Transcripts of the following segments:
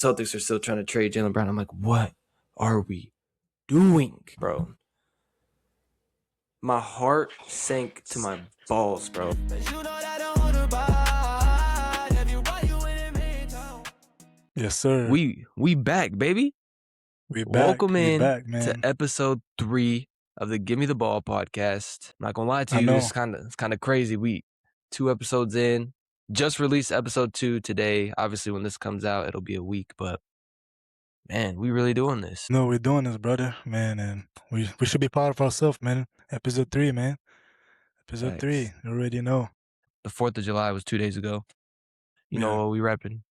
Celtics are still trying to trade Jaylen Brown. I'm like, what are we doing, bro? My heart sank to my balls, bro. Yes, sir. We back, baby. We back. Welcome we in back, man. to episode 3 of the Give Me the Ball podcast. I'm not gonna lie to you, it's kind of crazy. We 2 episodes in, just released episode 2 today. Obviously, when this comes out, it'll be a week, but man, we really doing this. No, we're doing this, brother, man, and we should be proud of ourselves, man. Episode 3, man. Episode Thanks. 3. You already know. The 4th of July was 2 days ago. You know what we repping?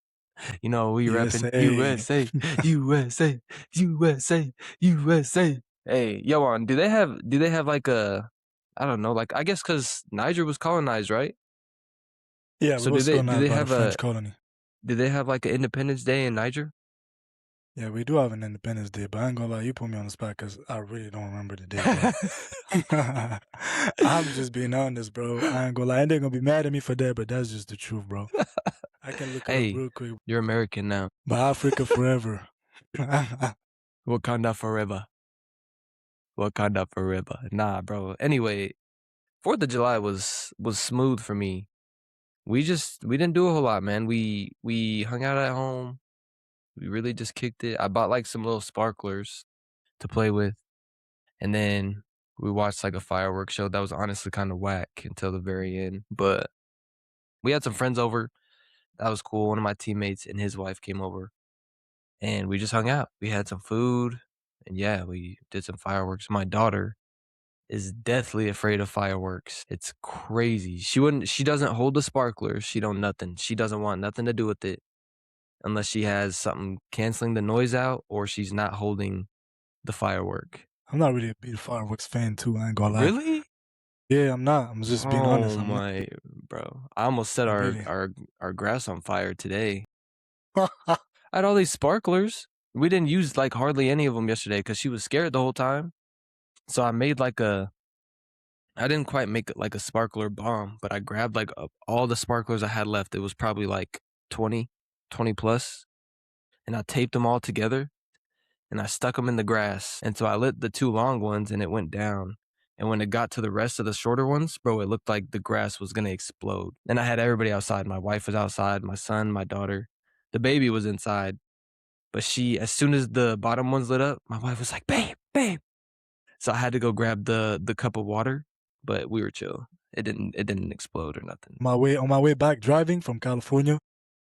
You know we USA. repping USA, USA, USA, USA. Hey, Yowan, do they have like a, I don't know, like I guess because Niger was colonized, right? Yeah, So we was colonized do they by have the French colony. Did they have like an Independence Day in Niger? Yeah, we do have an Independence Day, but I ain't gonna lie, you put me on the spot because I really don't remember the day, bro. I'm just being honest, bro. I ain't gonna lie, and they're gonna be mad at me for that, but that's just the truth, bro. I can look it up real quick. You're American now. But Africa forever. Wakanda forever. Wakanda forever. Nah, bro. Anyway, 4th of July was smooth for me. We didn't do a whole lot, man. We hung out at home. We really just kicked it. I bought like some little sparklers to play with. And then we watched like a fireworks show that was honestly kind of whack until the very end. But we had some friends over. That was cool. One of my teammates and his wife came over. And we just hung out. We had some food. And yeah, we did some fireworks. My daughter is deathly afraid of fireworks. It's crazy. She doesn't hold the sparklers. She don't nothing. She doesn't want nothing to do with it unless she has something canceling the noise out or she's not holding the firework. I'm not really a big fireworks fan too, I ain't gonna lie. Really? Yeah, I'm not. I'm just being honest. Oh my, bro. I almost set our grass on fire today. I had all these sparklers. We didn't use like hardly any of them yesterday because she was scared the whole time. So I made like I didn't quite make it like a sparkler bomb, but I grabbed like all the sparklers I had left. It was probably like 20 plus. And I taped them all together and I stuck them in the grass. And so I lit the 2 long ones and it went down. And when it got to the rest of the shorter ones, bro, it looked like the grass was going to explode. And I had everybody outside. My wife was outside, my son, my daughter. The baby was inside. But as soon as the bottom ones lit up, my wife was like, babe. So I had to go grab the cup of water, but we were chill. It didn't explode or nothing. On my way back driving from California,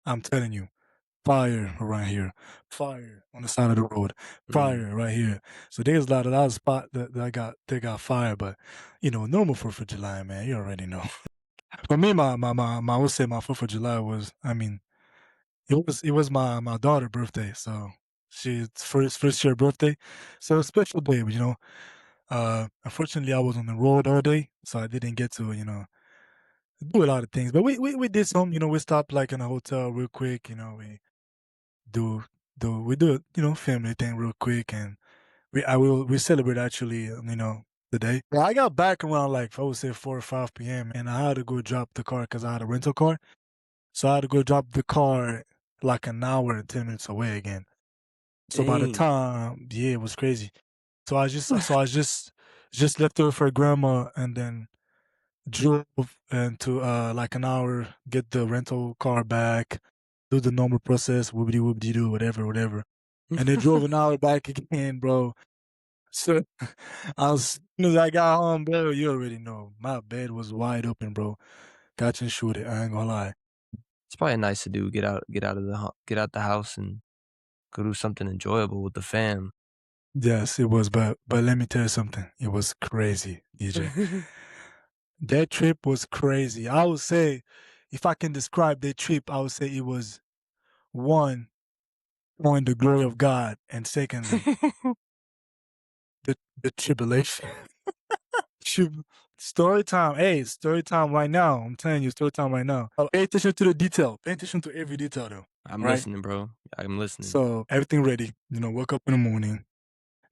I'm telling you, fire around here, fire on the side of the road, fire right here. So there's a lot of spot that they got fire, but normal 4th of July, man. You already know. For me, I would say my 4th of July was, it was my daughter's birthday, so she's first year birthday, so a special day, unfortunately I was on the road all day, so I didn't get to do a lot of things, but we did some. We stopped like in a hotel real quick. We do family thing real quick, and we celebrate actually today. I got back around like I would say 4 or 5 p.m. and I had to go drop the car because I had a rental car, so I had to go drop the car like an hour and 10 minutes away again. So by the time, it was crazy. So I just left her with her grandma and then drove into like an hour, get the rental car back, do the normal process, whoopity do, whatever. And then drove an hour back again, bro. So as soon as I got home, bro, you already know, my bed was wide open, bro. Catch and shoot it, I ain't gonna lie. It's probably nice to do, get out the house and go do something enjoyable with the fam. Yes, it was, but let me tell you something. It was crazy, DJ. That trip was crazy. I would say, if I can describe that trip, I would say it was, one, showing the glory of God, and secondly, the tribulation. Story time. Hey, story time right now. I'm telling you, story time right now. Pay attention to the detail. Pay attention to every detail, though. I'm listening, bro. I'm listening. So everything ready. Woke up in the morning.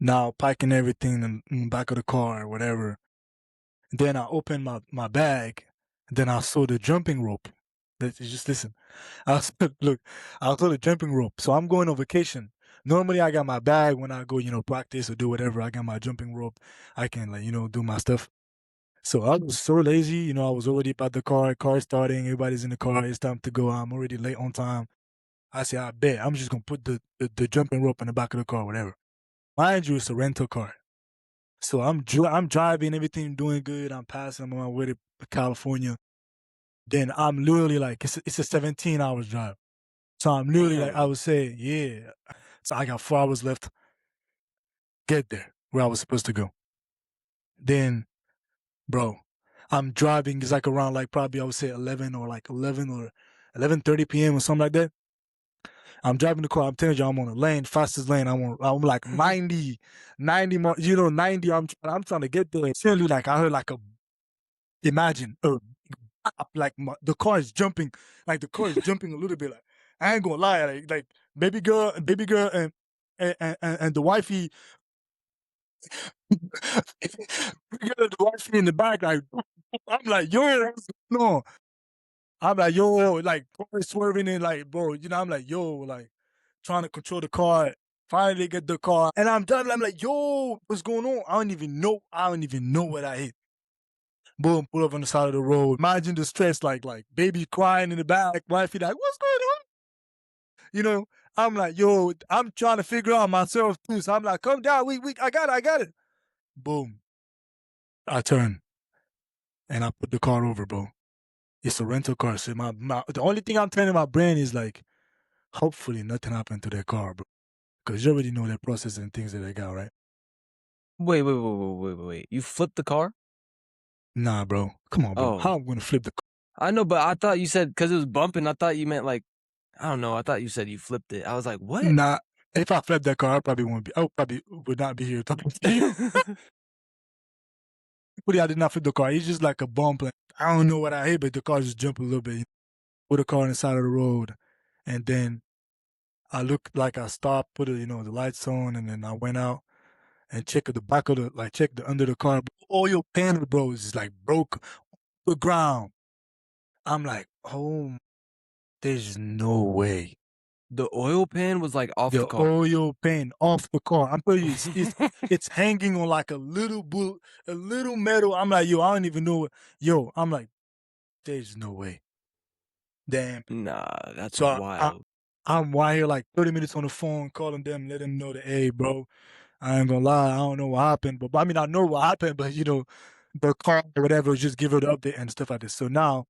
Now packing everything in the back of the car or whatever. Then I opened my bag. Then I saw the jumping rope. Just listen. I was look, I was on a jumping rope. So I'm going on vacation. Normally I got my bag when I go, practice or do whatever. I got my jumping rope. I can like, do my stuff. So I was so lazy, I was already by the car starting, everybody's in the car, it's time to go. I'm already late on time. I say, I bet I'm just gonna put the jumping rope in the back of the car, whatever. Mind you, it's a rental car. So I'm driving, everything doing good. I'm passing, I'm on my way to California. Then I'm literally like, it's a 17 hours drive. So I'm literally like, I Damn. would say, yeah. So I got 4 hours left, get there where I was supposed to go. Then, bro, I'm driving. It's like around like probably I would say 11 or 11:30 p.m. or something like that. I'm driving the car. I'm telling you, I'm on a lane, fastest lane. I'm like 90 more, 90. I'm trying to get there. Suddenly, like I heard like imagine, like the car is jumping, like the car is jumping a little bit. Like I ain't gonna lie, like baby girl, and the wifey, the wifey in the back. Like I'm like, yo, what's going on? I'm like, yo, like swerving in, like, bro, I'm like, yo, like trying to control the car. Finally get the car, and I'm done. I'm like, yo, what's going on? I don't even know. I don't even know what I hit. Boom, pull up on the side of the road. Imagine the stress, like baby crying in the back, wifey like, what's going on? You know, I'm like, yo, I'm trying to figure out myself too. So I'm like, come down, I got it. Boom, I turn and I put the car over, bro. It's a rental car. So the only thing I'm telling my brain is like, hopefully nothing happened to their car, bro. Because you already know their process and things that they got, right? Wait. You flipped the car? Nah, bro. Come on, bro. Oh, How I'm gonna flip the car? I know, but I thought you said because it was bumping. I thought you meant like I don't know. I thought you said you flipped it. I was like, what? Nah. If I flip that car, I probably won't be. I probably would not be here talking to you. But I did not flip the car. It's just like a bump. Like, I don't know what I hit, but the car just jumped a little bit. Put the car on the side of the road, and then I looked like I stopped, put the lights on, and then I went out and checked the back of check the under the car. Oil panel, bro, is just like broke the ground. I'm like, oh, there's no way. The oil pan was like off the The car. oil pan off the car. I'm telling you, it's hanging on like a little a little metal. I'm like, yo, I don't even know what. Yo, I'm like, there's no way. Damn. Nah, that's So wild. I'm wide here like 30 minutes on the phone, calling them, letting them know that, hey, bro, I ain't gonna lie, I don't know what happened, but I mean, I know what happened, but the car or whatever, just give her the update and stuff like this. So now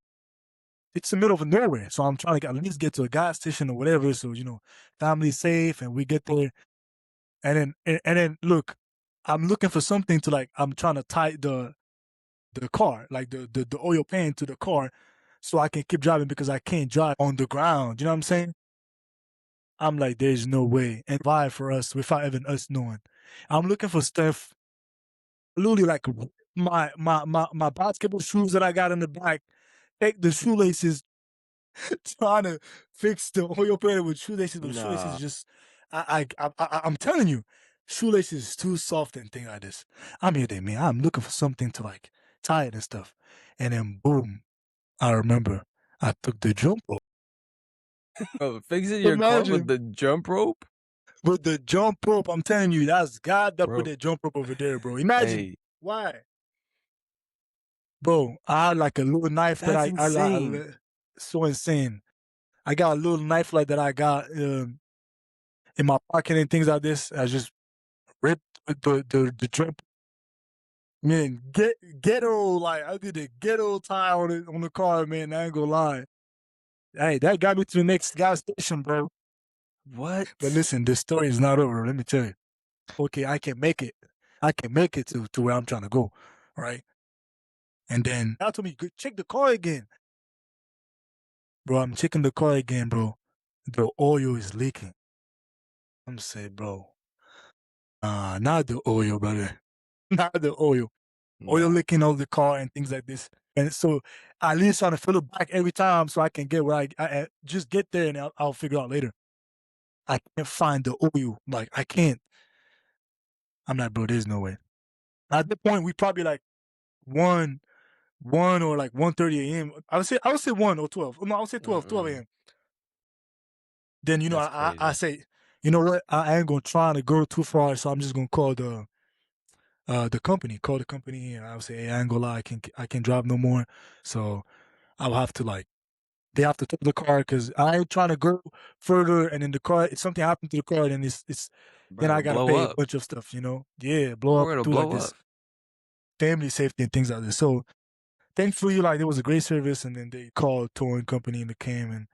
it's the middle of nowhere. So I'm trying to at least get to a gas station or whatever. So, family's safe and we get there. And then look, I'm looking for something to like, I'm trying to tie the car, like the oil pan to the car so I can keep driving because I can't drive on the ground. You know what I'm saying? I'm like, there's no way. And vibe for us without even us knowing. I'm looking for stuff, literally like my basketball shoes that I got in the back. Take the shoelaces, trying to fix the oil pan with shoelaces, but shoelaces Nah, just, I'm telling you, shoelaces is too soft and thing like this. I'm here, there, man. I'm looking for something to like tie it and stuff, and then boom, I remember I took the jump rope. bro, fixing your car with Imagine. the jump rope, But the jump rope, I'm telling you, that's God that put bro. that jump rope over there, bro. Imagine. Hey, Why? Bro, I had like a little knife that that's insane. so insane. I got a little knife like that I got in my pocket and things like this. I just ripped the jump. Man, ghetto, like I did a ghetto tie on the car, man. I ain't gonna lie. Hey, that got me to the next gas station, bro. But What? listen, the story is not over. Let me tell you. Okay, I can make it. I can make it to where I'm trying to go. Right. And then I told me, "Go check the car again." Bro, I'm checking the car again, bro. The oil is leaking. I'm saying, bro, not the oil, brother. Not the oil. Oil Nah, leaking out the car and things like this. And so at least trying to fill it back every time so I can get where I just get there and I'll figure out later. I can't find the oil. Like, I can't. I'm like, bro, there's no way. At the point, we probably like won 1 or like 1:30 AM. I would say 1 or 12. No, I would say 12 Mm-mm. AM. Then, That's I crazy. say, "You know what? I ain't gonna try to go too far, so I'm just gonna call the company. Call the company, and I would say, "Hey, I ain't gonna lie, I can't drive no more." So, I'll have to, like they have to tow the car because I ain't trying to go further, and then the car if something happened to the car, then it's then Bro, I it'll gotta blow pay a up. bunch of stuff, you know? Yeah, blow up, Or it'll do like blow this up. family safety and things like this. So, thankfully, like, there was a great service, and then they called towing company, and they came and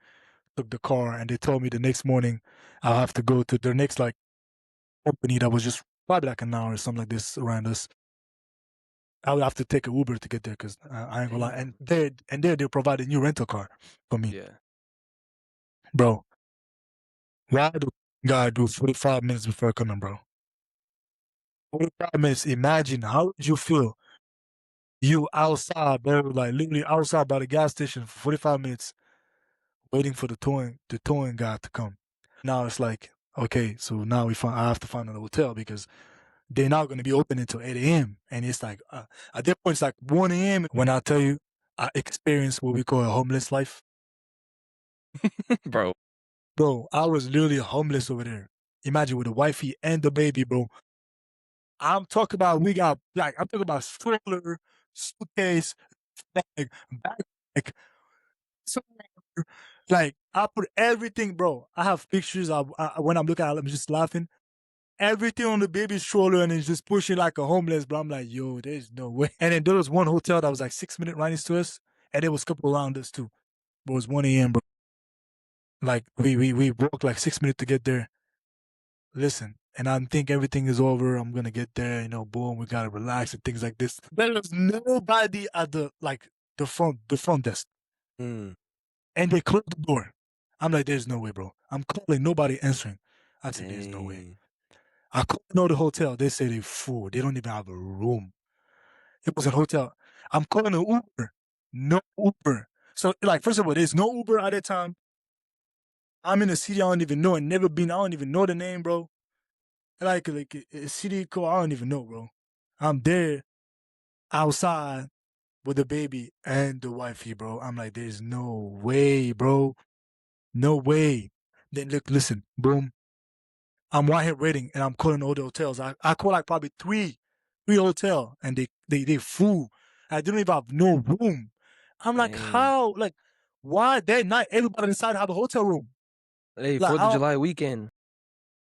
took the car, and they told me the next morning I'll have to go to their next, like, company that was just probably like an hour or something like this around us. I would have to take a Uber to get there because I ain't gonna lie. And Damn. there they provide a new rental car for me, Yeah. bro. Why do gotta do 45 minutes before coming, bro? 45 minutes. Imagine how would you feel? You outside, bro, like literally outside by the gas station for 45 minutes waiting for the towing guy to come. Now it's like, okay, so now I have to find a hotel because they're not going to be open until 8 a.m. And it's like, at that point, it's like 1 a.m. when I tell you I experienced what we call a homeless life. Bro. Bro, I was literally homeless over there. Imagine with the wifey and the baby, bro. I'm talking about I'm talking about stroller, suitcase, bag, backpack, so like I put everything, bro. I have pictures of when I'm looking at it, I'm just laughing. Everything on the baby stroller and it's just pushing like a homeless, bro. I'm like, yo, there's no way. And then there was one hotel that was like 6 minute riding to us, and there was a couple around us too. But it was 1 a.m., bro. Like we walked like 6 minutes to get there. Listen, and I think everything is over. I'm gonna get there, boom, we gotta relax and things like this. There was nobody at the front desk. Mm. And they closed the door. I'm like, there's no way, bro. I'm calling, nobody answering. I said, there's no way. Dang. I called the hotel. They say they're full. They don't even have a room. It was a hotel. I'm calling an Uber. No Uber. So, like, first of all, there's no Uber at that time. I'm in a city I don't even know and never been. I don't even know the name, bro. Like a city called I don't even know, bro. I'm there outside with the baby and the wifey, bro. I'm like, there's no way, bro. No way. Then look, listen, boom. I'm right here waiting and I'm calling all the hotels. I call like probably three hotel and they full. I didn't even have no room. I'm like, Dang. how? Like, why that night everybody decided to have a hotel room? Hey, Like, 4th of July weekend.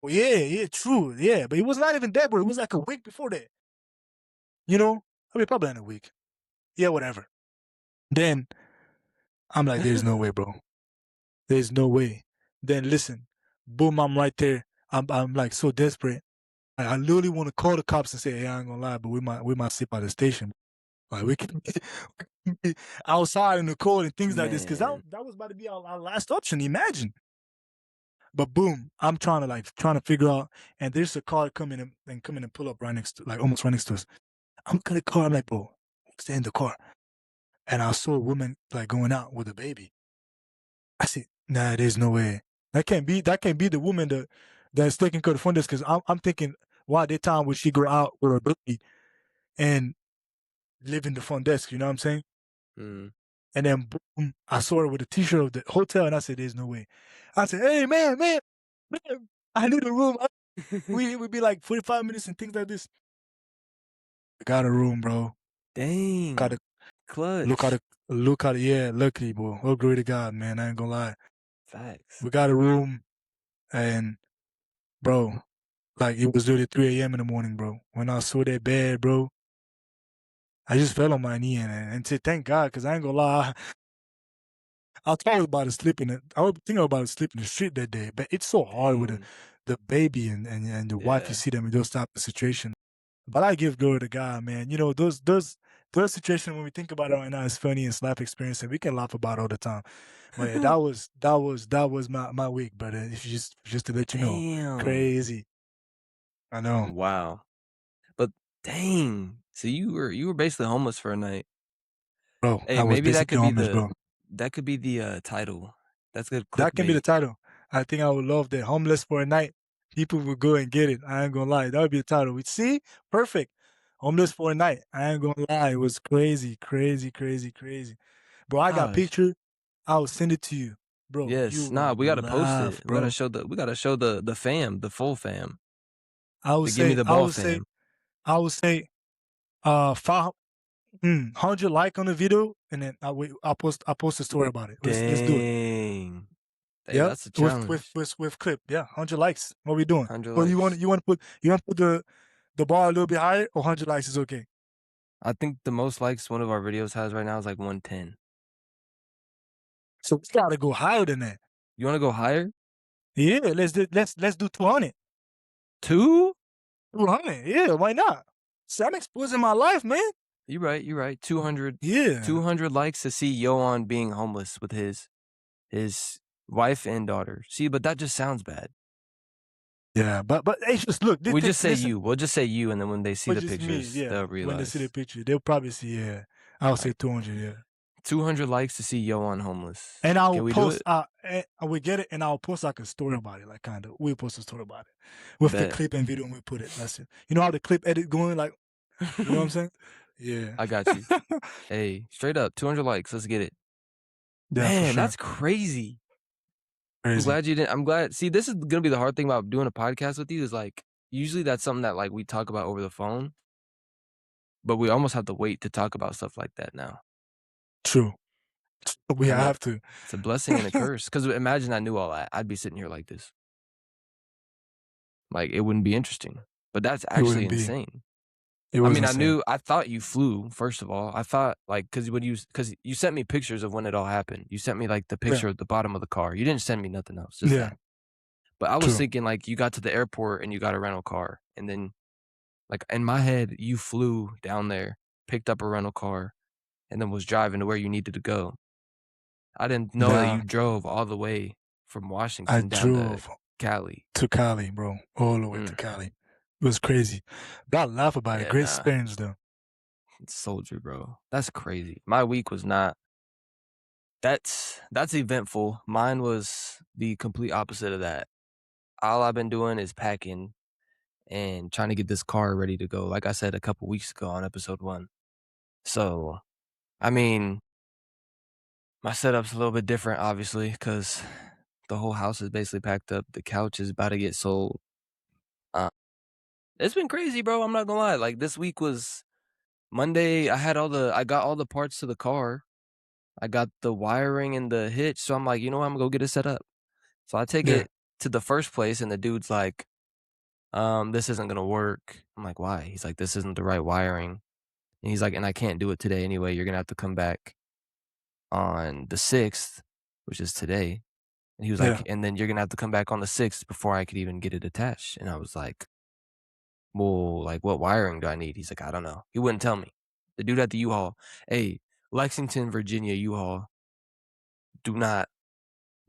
well, yeah, true, yeah, but it was not even that, bro. It was like a week before that. You know, I mean, probably in a week. Yeah, whatever. Then I'm like, there's no way, bro. There's no way. Then listen, boom, I'm right there. I'm like so desperate. I literally want to call the cops and say, "Hey, I ain't gonna lie, but we might sleep at the station. Like we can be outside in the cold and things like this, because that Man. that was about to be our last option. Imagine." But boom, I'm trying to figure out, and there's a car coming and pull up right next to, like almost right next to us. I'm gonna car. I'm like, bro, stay in the car. And I saw a woman like going out with a baby. I said, nah, there's no way. That can't be the woman that's taking care of the front desk, because I'm thinking, why that time would she go out with her baby and live in the front desk? You know what I'm saying? Mm. And then boom, I saw her with a t-shirt of the hotel, and I said, there's no way. I said, hey man, I need a room. We would be like 45 minutes and things like this. I got a room, bro. Got Dang. to look at Clutch. it, yeah, lucky, bro. Oh, glory to God, man. I ain't gonna lie. Facts. We got a room, and bro, like it was literally 3 a.m. in the morning, bro. When I saw that bed, bro, I just fell on my knee and said, thank God, because I ain't gonna lie. I thought about it sleeping. I was thinking about it sleeping in the street that day, but it's so hard with Dang. the baby and the wife. You Yeah. see them in those type of situations. But I give glory to God, man. Those situations when we think about it right now, it's funny and life experience, and we can laugh about it all the time. But yeah, that was my week, brother. If you just to let you know, Damn. crazy. I know, Wow. But dang. So you were basically homeless for a night. bro. Hey, I was maybe that basically could be homeless, the bro. title. That's good That can be the clickbait. title. I think I would love that. Homeless for a night. People would go and get it. I ain't gonna lie. That would be the title. We see, perfect. homeless for a night. I ain't gonna lie, it was crazy, crazy, crazy, crazy. Bro, I got Gosh. picture. I'll send it to you. Bro, you Yes. Nah, will we gotta post laugh, it. bro. We gotta show the fam, the full fam. I would The give me say, the I ball would say, fam. I would say, 100 like on the video, and then I post a story about it. Let's do it. Dang. Hey, Yep, that's a challenge. with clip. Yeah, 100 likes. What we doing? 100 Or likes. you want to put the bar a little bit higher, or 100 likes is okay. I think the most likes one of our videos has right now is like 110. So we gotta go higher than that. You wanna go higher? Yeah, let's do 200. 2? 200. Yeah, why not? So I'm exposing my life, man. You're right, you're right. 200, Yeah. 200 likes to see Yowan being homeless with his wife and daughter. See, but that just sounds bad. Yeah, but it's just look. We just say Listen, you. We'll just say you, and then when they see but the just me. pictures, Yeah, they'll when they see the realize. picture, they'll probably see. Yeah, I'll All say right, 200. Yeah, 200 likes to see Yowan homeless. and I'll Can we do post. it? I will get it, and I'll post like a story about it, like kind of. We'll post a story about it with the Bet. clip and video, and we put it. That's it. You know how the clip edit going, like you know what I'm saying? Yeah, I got you. Hey, straight up, 200 likes. Let's get it. yeah, for Man, sure. that's crazy. I'm Crazy. glad you didn't. I'm glad. See, this is gonna be the hard thing about doing a podcast with you is like usually that's something that like we talk about over the phone, but we almost have to wait to talk about stuff like that now. True. We And that have to. it's a blessing and a curse. Because imagine I knew all that, I'd be sitting here like this. Like it wouldn't be interesting. But that's It actually wouldn't be. insane. It I was mean, insane. I thought you flew. First of all, I thought like because you sent me pictures of when it all happened. You sent me like the Yeah, picture of the bottom of the car. You didn't send me nothing else, just yeah, that. But I was true. thinking like you got to the airport and you got a rental car, and then like in my head, you flew down there, picked up a rental car, and then was driving to where you needed to go. I didn't know that you Nah, drove all the way from I Washington down to drove Cali. to Cali, bro, all the way to Mm, Cali. It was crazy. But I laugh about it. yeah, Great nah, experience though. soldier, bro. That's crazy. My week was not. That's eventful. Mine was the complete opposite of that. All I've been doing is packing and trying to get this car ready to go. Like I said a couple weeks ago on episode 1. So, I mean, my setup's a little bit different, obviously, because the whole house is basically packed up. The couch is about to get sold. Uh, it's been crazy, bro. I'm not gonna lie. Like this week was Monday. I got all the parts to the car. I got the wiring and the hitch. So I'm like, you know what? I'm gonna go get it set up. So I take Yeah. it to the first place, and the dude's like, this isn't gonna work. I'm like, why? He's like, this isn't the right wiring. And he's like, and I can't do it today anyway. You're gonna have to come back on the 6th, which is today. And he was Yeah. like, and then you're gonna have to come back on the 6th before I could even get it attached. And I was like, well, like what wiring do I need? He's like, I don't know. He wouldn't tell me. The dude at the U-Haul, hey, Lexington, Virginia U-Haul, do not,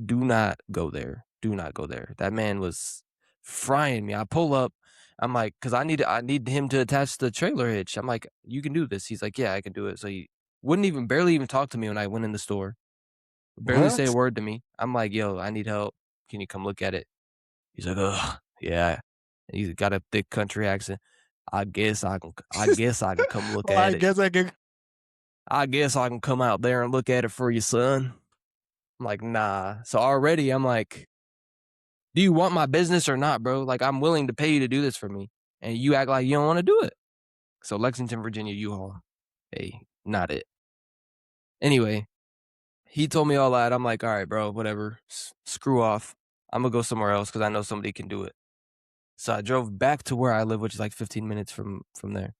do not go there. Do not go there. That man was frying me. I pull up. I'm like, cause I need him to attach the trailer hitch. I'm like, you can do this. He's like, yeah, I can do it. So he barely even talk to me when I went in the store. Barely say a What? word to me. I'm like, yo, I need help. Can you come look at it? He's like, ugh, yeah. And he's got a thick country accent. I guess I can come look Well, I at it. guess I can. I guess I can come out there and look at it for you, son. I'm like, nah. So already I'm like, do you want my business or not, bro? Like, I'm willing to pay you to do this for me. And you act like you don't want to do it. So Lexington, Virginia, U-Haul. Hey, not it. Anyway, he told me all that. I'm like, all right, bro, whatever. Screw off. I'm gonna go somewhere else because I know somebody can do it. So I drove back to where I live, which is like 15 minutes from there.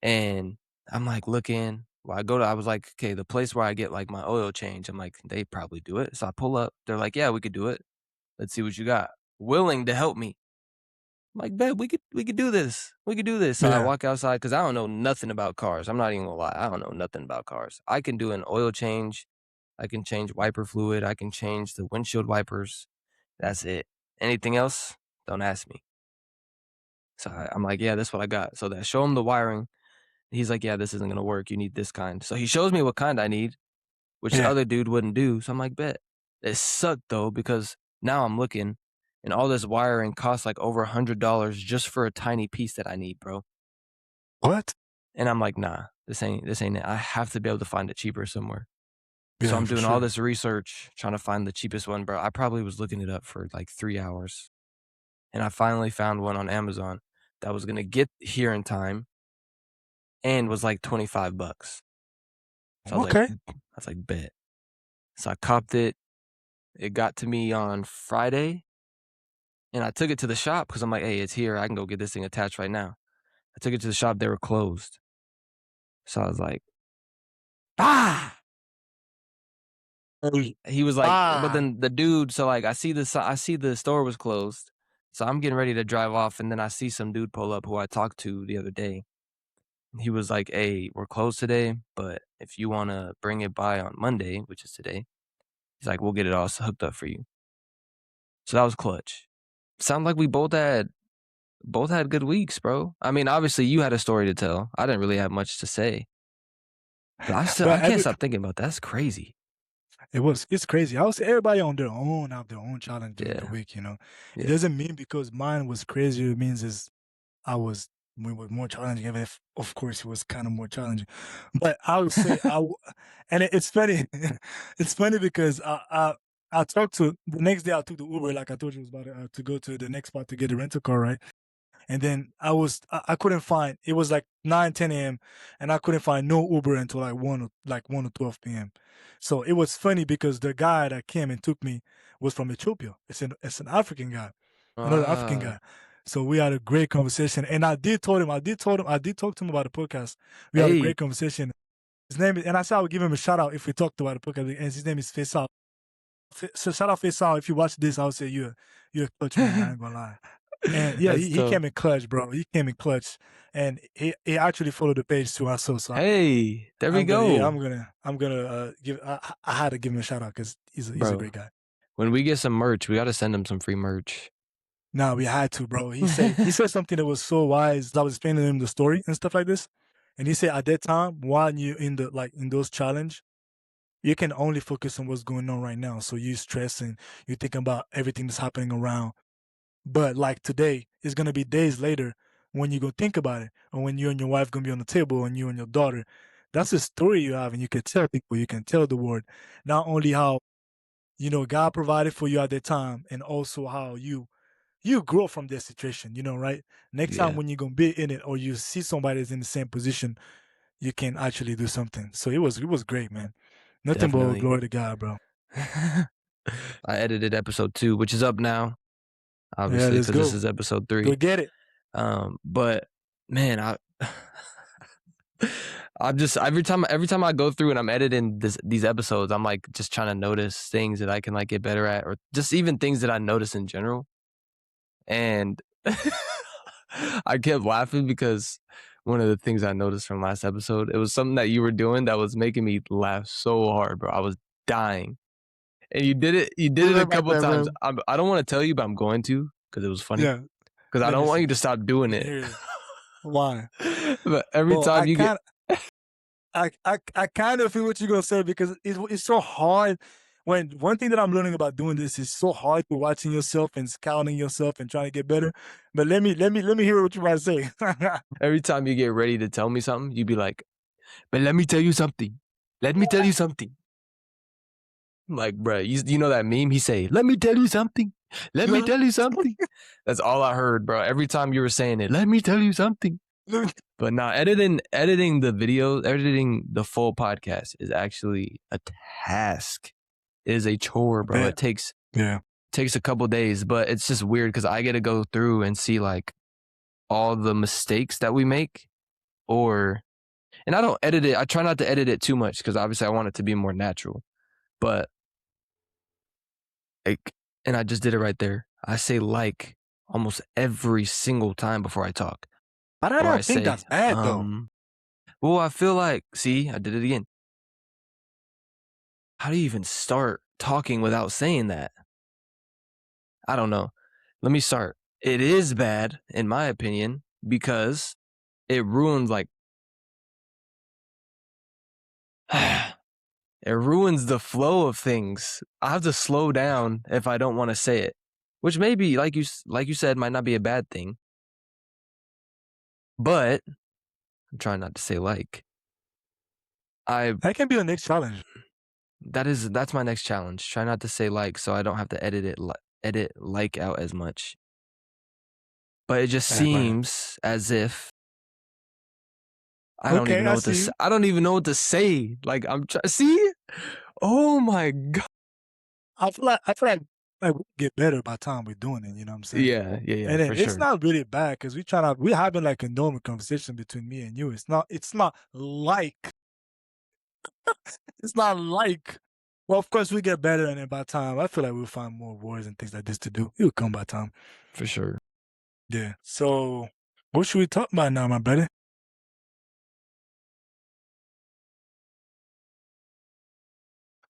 And I'm like looking. Well, I was like, okay, the place where I get like my oil change. I'm like, they probably do it. So I pull up. They're like, yeah, we could do it. Let's see what you got. Willing to help me. I'm like, bet we could do this. We could do this. So I Yeah. walk outside because I don't know nothing about cars. I'm not even gonna lie. I don't know nothing about cars. I can do an oil change. I can change wiper fluid. I can change the windshield wipers. That's it. Anything else? Don't ask me. So I'm like, yeah, that's what I got. So I show him the wiring. He's like, yeah, this isn't gonna work. You need this kind. So he shows me what kind I need, which the Yeah. other dude wouldn't do. So I'm like, bet. It sucked though because now I'm looking, and all this wiring costs like over $100 just for a tiny piece that I need, bro. What? And I'm like, nah, this ain't it. I have to be able to find it cheaper somewhere. So Yeah, I'm for doing all sure. this research, trying to find the cheapest one, bro. I probably was looking it up for like 3 hours. And I finally found one on Amazon that was gonna get here in time and was like $25. So Okay. I was like, bet. So I copped it. It got to me on Friday, and I took it to the shop because I'm like, hey, it's here. I can go get this thing attached right now. I took it to the shop. They were closed. So I was like, ah. He was like, but Ah. then the dude. So like, I see the store was closed. So I'm getting ready to drive off, and then I see some dude pull up who I talked to the other day. He was like, hey, we're closed today, but if you want to bring it by on Monday, which is today, he's like, we'll get it all hooked up for you. So that was clutch. Sound like we both had good weeks, bro. I mean, obviously you had a story to tell. I didn't really have much to say, but I But can't every stop thinking about that. That's crazy. it's crazy. I would say everybody on their own have their own challenge during the Yeah, week, you know. It yeah. doesn't mean because mine was crazier, it means is I was we were more challenging, even if of course it was kind of more challenging. But I would say and it's funny. It's funny because I talked to the next day I took the Uber like I told you was about to go to the next spot to get a rental car, right? And then I couldn't find it was like 9, 10 a.m. and I couldn't find no Uber until like 1 or 12 p.m. So it was funny because the guy that came and took me was from Ethiopia. It's an African guy, another African Uh, guy. So we had a great conversation. And I did talk to him about the podcast. We had a hey, great conversation. His name is, and I said I would give him a shout out if we talked about the podcast. And his name is Faisal. So shout out Faisal. If you watch this, I would say you're a clutch man. I ain't gonna lie. And yeah, that's he tough. came in clutch, bro. He came in clutch, and he actually followed the page too. I saw, so Hey, there we I'm gonna yeah, go, I'm gonna give. I had to give him a shout out because he's a bro. great guy. When we get some merch, we got to send him some free merch. Nah, we had to, bro. He said something that was so wise. I was explaining to him the story and stuff like this, and he said at that time while you in the like in those challenge, you can only focus on what's going on right now. So you stressing, you thinking about everything that's happening around. But like today, it's gonna be days later when you go think about it, or when you and your wife gonna be on the table, and you and your daughter. That's a story you have, and you can tell people, you can tell the world, not only how God provided for you at that time, and also how you grow from that situation. Right? Next time Yeah, when you're gonna be in it, or you see somebody that's in the same position, you can actually do something. So it was great, man. Nothing but definitely. glory to God, bro. I edited episode 2, which is up now, Yeah, obviously, let's because this go. is episode Go 3. get it. But man, I'm just every time I go through and I'm editing these episodes, I'm like just trying to notice things that I can like get better at, or just even things that I notice in general. And I kept laughing because one of the things I noticed from last episode, it was something that you were doing that was making me laugh so hard, bro. I was dying. And you did it a What about couple that, times. bro? I don't want to tell you, but I'm going to because it was funny. Yeah. Because I Let don't me want you see. to stop doing Let me it. hear it. Why? But every Well, time you get I kind of feel what you're gonna say because it's so hard. When one thing that I'm learning about doing this is so hard to watching yourself and scouting yourself and trying to get better. But let me hear what you're about to say. every time you get ready to tell me something, you be like, but let me tell you something. Let me tell you something. I'm like, bruh, you know that meme? He say, let me tell you something. Let me tell you something. That's all I heard, bro. Every time you were saying it, let me tell you something. But now editing the video, editing the full podcast is actually a task. It is a chore, bro. It Bet. Yeah. takes a couple days, but it's just weird because I get to go through and see like all the mistakes that we make, or and I don't edit it. I try not to edit it too much because obviously I want it to be more natural. But like, and I just did it right there. I say like almost every single time before I talk, But I or I don't think say that's bad though. Well, I feel like, see, I did it again. How do you even start talking without saying that? I don't know. Let me start. It is bad, in my opinion, because it ruins like it ruins the flow of things. I have to slow down if I don't want to say it, which maybe, like you said, might not be a bad thing. But I'm trying not to say like. I That can be the next challenge. that's my next challenge. Try not to say like, so I don't have to edit like out as much. But it just Right. seems as if I don't even Okay, know I what to see you. I don't even know what to say. Like I'm see? Oh my god. I feel like we get better by the time we're doing it, you know what I'm saying? Yeah, And then for it's sure. not really bad because we're having like a normal conversation between me and you. It's not like it's not like well, of course we get better and then by time I feel like we'll find more words and things like this to do. It'll come by time. For sure. Yeah. So what should we talk about now, my brother?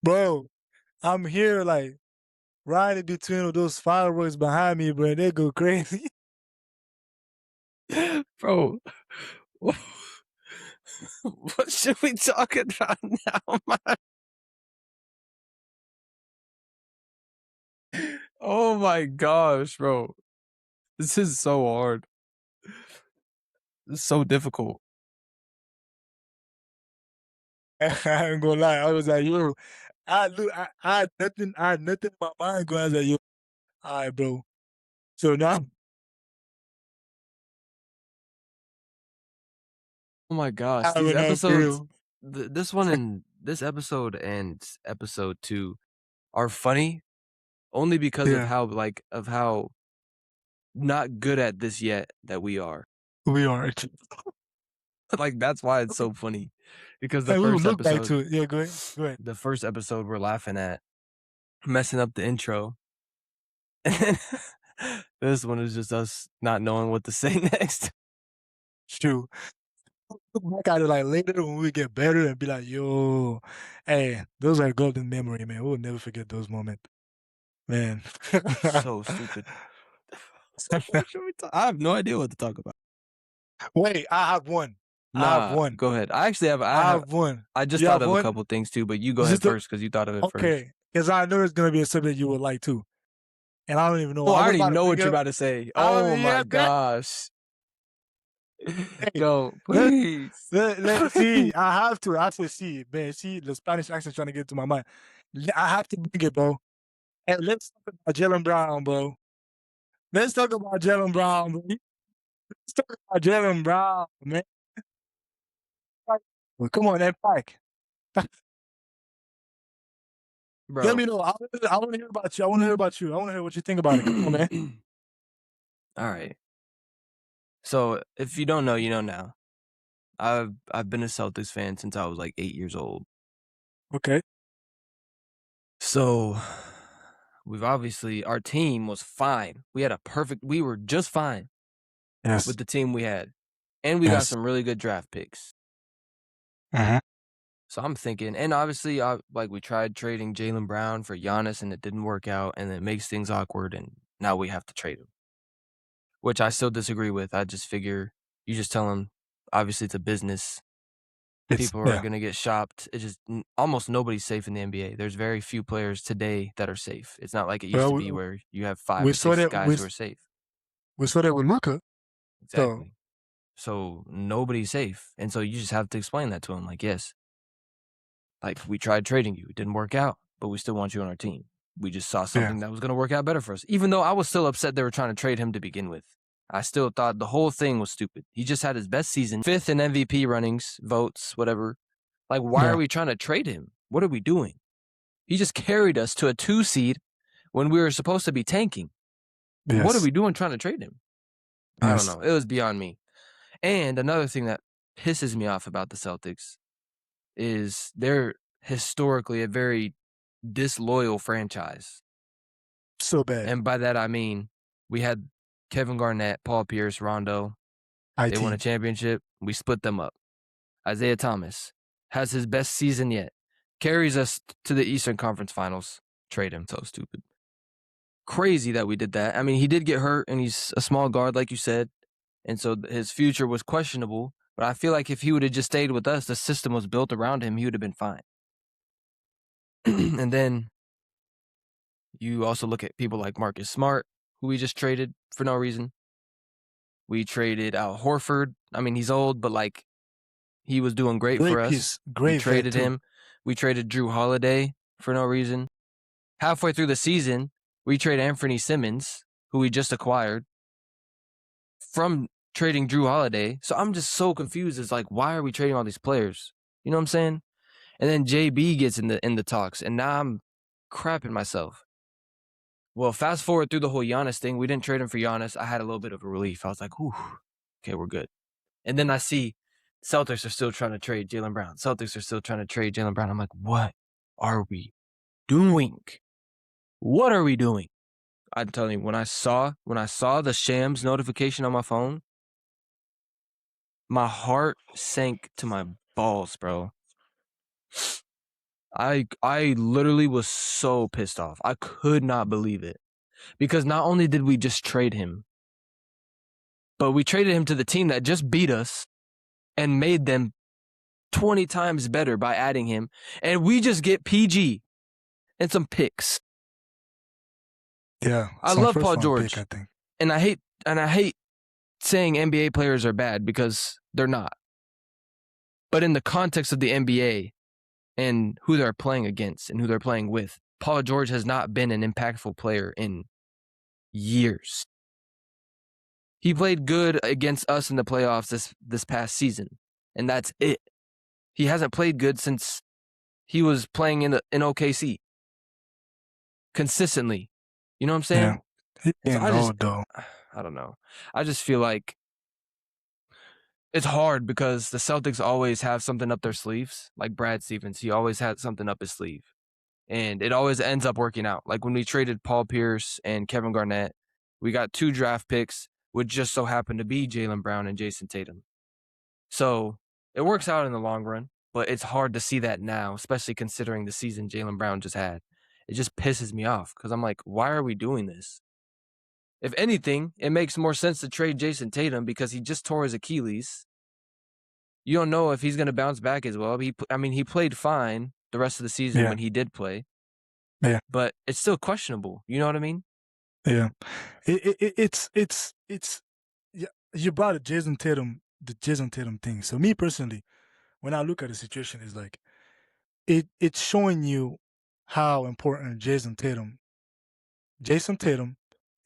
Bro, I'm here like right in between of those fireworks behind me, bro. They go crazy. Bro, what should we talk about now, man? Oh my gosh, bro. This is so hard. It's so difficult. I ain't gonna lie. I was like, yo, I had nothing in my mind going. I was like, yo, all right, bro. So now, Oh my gosh, I these went out for episodes, real. this episode and episode 2 are funny only because Yeah, of how not good at this yet that we are. we are. Like that's why it's so funny because And we will look back to it. Yeah, go ahead. Go ahead. the first episode we're laughing at messing up the intro, and this one is just us not knowing what to say next. True. Look back at it like later when we get better and be like, yo, hey, those are golden memory, man. We'll never forget those moments, man. So stupid. What should we talk? I have no idea what to talk about. Wait, I have one. I have Nah, one. go ahead. I actually have. I have one. I just You thought have of a one? couple things too, but you go Is this ahead the first because you thought of it first. okay? Because I know it's gonna be a subject you would like too, and I don't even know. Oh, I I was already about to know bring what it you're up. about to say. I don't. Oh my Yeah, that. gosh. Hey, Go, let please. let see. I have to. I have to see, man. See the Spanish accent trying to get to my mind. I have to bring it, bro. And let's talk about Jalen Brown, bro. Let's talk about Jalen Brown, bro. Let's talk about Jalen Brown, man. Well, come on, that Pike. Let Bro. me know. I want to hear about you. I want to hear about you. I want to hear what you think about it. Come on, man. All right. So if you don't know, you know now. I've been a Celtics fan since I was like 8 years old. Okay. So we've obviously our team was fine. We were just fine Yes. with the team we had. And we got Yes. some really good draft picks. Uh-huh. So I'm thinking, and obviously, like we tried trading Jalen Brown for Giannis, and it didn't work out, and it makes things awkward, and now we have to trade him, which I still disagree with. I just figure you just tell him, obviously, it's a business. It's People are yeah. gonna get shopped. It's just almost nobody's safe in the NBA. There's very few players today that are safe. It's not like it used Well, to be where you have five we or saw six that guys who are safe. we saw that with Luka. So Exactly. So nobody's safe, and so you just have to explain that to him. Like, yes, like we tried trading you, it didn't work out, but we still want you on our team. We just saw yeah. something that was going to work out better for us. Even though I was still upset they were trying to trade him to begin with. I still thought the whole thing was stupid. He just had his best season, 5th in MVP runnings, votes, whatever. Like, why are Yeah. we trying to trade him? What are we doing? He just carried us to a 2 seed when we were supposed to be tanking. What are Yes. we doing trying to trade him? I don't Yes. know. It was beyond me. And another thing that pisses me off about the Celtics is they're historically a very disloyal franchise. So bad. And by that I mean we had Kevin Garnett, Paul Pierce, Rondo. I They won a team. championship. We split them up. Isaiah Thomas has his best season yet. Carries us to the Eastern Conference Finals. Trade him. So stupid. Crazy that we did that. I mean, he did get hurt and he's a small guard, like you said. And so his future was questionable. But I feel like if he would have just stayed with us, the system was built around him, he would have been fine. And then you also look at people like Marcus Smart, who we just traded for no reason. We traded Al Horford. I mean, he's old, but like He was doing great for Great us. piece, We great vet traded too. him. We traded Drew Holiday for no reason. Halfway through the season, we trade Anthony Simmons, who we just acquired, from trading Drew Holiday. So I'm just so confused. It's like, why are we trading all these players? You know what I'm saying? And then JB gets in the talks, and now I'm crapping myself. Well, fast forward through the whole Giannis thing. We didn't trade him for Giannis. I had a little bit of a relief. I was like, whew, okay, we're good. And then I see Celtics are still trying to trade Jaylen Brown. Celtics are still trying to trade Jaylen Brown. I'm like, what are we doing? What are we doing? I'm telling you, when I saw the Shams notification on my phone, my heart sank to my balls, bro. I literally was so pissed off. I could not believe it. Because not only did we just trade him, but we traded him to the team that just beat us and made them 20 times better by adding him. And we just get PG and some picks. Yeah, I some love first Paul round pick, George. I think. And I hate saying NBA players are bad because they're not. But in the context of the NBA and who they're playing against and who they're playing with, Paul George has not been an impactful player in years. He played good against us in the playoffs this past season, and that's it. He hasn't played good since he was playing in OKC consistently. You know what I'm Yeah, saying? he's So getting old though. I don't know. I just feel like it's hard because the Celtics always have something up their sleeves. Like Brad Stevens, he always had something up his sleeve. And it always ends up working out. Like when we traded Paul Pierce and Kevin Garnett, we got 2 draft picks, which just so happened to be Jaylen Brown and Jason Tatum. So it works out in the long run, but it's hard to see that now, especially considering the season Jaylen Brown just had. It just pisses me off because I'm like, why are we doing this? If anything, it makes more sense to trade Jason Tatum because he just tore his Achilles. You don't know if he's going to bounce back as well. He played fine the rest of the season Yeah, when he did play, yeah, but it's still questionable. You know what I mean? yeah. It's yeah. You brought the Jason Tatum thing. So me personally, when I look at the situation, it's like it's showing you how important Jason Tatum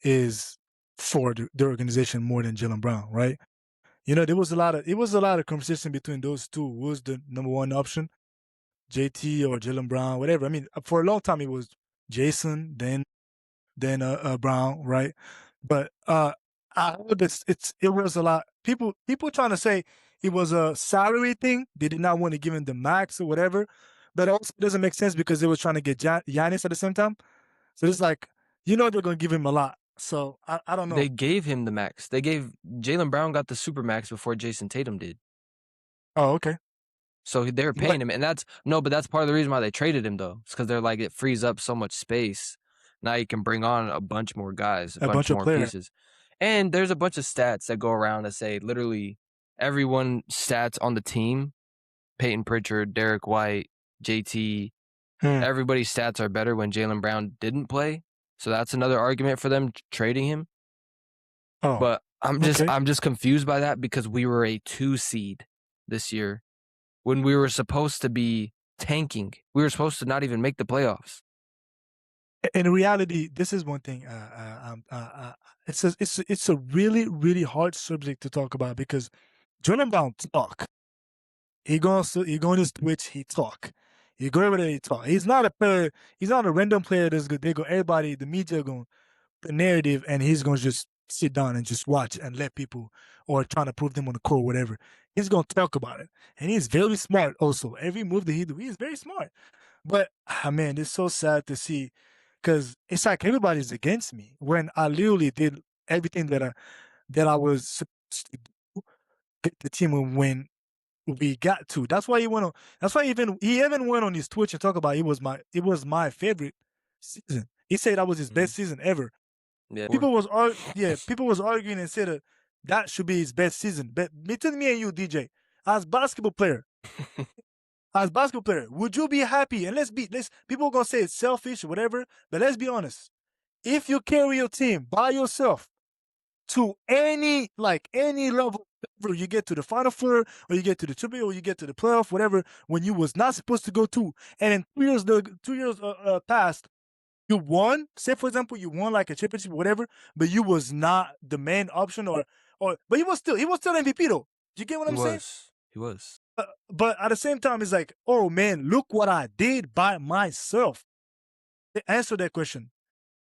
is for the organization more than Jalen Brown, right? You know, there was a lot of conversation between those two. Who was the number one option, JT or Jalen Brown, whatever. I mean, for a long time it was Jason, then Brown, right? But I heard this. It was a lot. People trying to say it was a salary thing. They did not want to give him the max or whatever. But it also doesn't make sense because they were trying to get Giannis at the same time. So it's like they're gonna give him a lot. So I don't know. They gave him the max. They gave Jaylen Brown got the super max before Jason Tatum did. Oh, okay. So they were But paying him, and but that's part of the reason why they traded him though. It's because they're like it frees up so much space. Now you can bring on a bunch more guys, a a bunch bunch of more players. pieces, and there's a bunch of stats that go around that say literally everyone stats on the team. Peyton Pritchard, Derek White, JT, Hmm. everybody's stats are better when Jaylen Brown didn't play. So that's another argument for them trading him. Oh, But okay. I'm just confused by that because we were a 2 seed this year when we were supposed to be tanking. We were supposed to not even make the playoffs. In reality, this is one thing. It's a really really hard subject to talk about because Jordan Brown talk. He going to Twitch. He talk. He go over there. He talk. He's not a player. He's not a random player that's good. They go everybody. The media going the narrative, and he's going to just sit down and just watch and let people or trying to prove them on the court, whatever. He's going to talk about it, and he's very smart. Also, every move that he do, he's very smart. But man, it's so sad to see because it's like everybody's against me when I literally did everything that I was supposed to do, get the team and win we got to. That's why he went on. That's why he even went on his Twitch and talk about it was my favorite season. He said that was his Mhm. best season ever. Yeah. People was arguing and said that should be his best season. But between me and you, DJ, as basketball player, would you be happy? And let's people are gonna say it's selfish or whatever, but let's be honest. If you carry your team by yourself to any level, whether you get to the Final Four or you get to the triple or you get to the playoff, whatever, when you was not supposed to go to, and then 2 years the 2 years passed, you won. Say for example, you won like a championship, whatever, but you was not the main option, or but he was still MVP though. You get what He I'm saying? was. He was. But at the same time, it's like, oh man, look what I did by myself. Answer that question.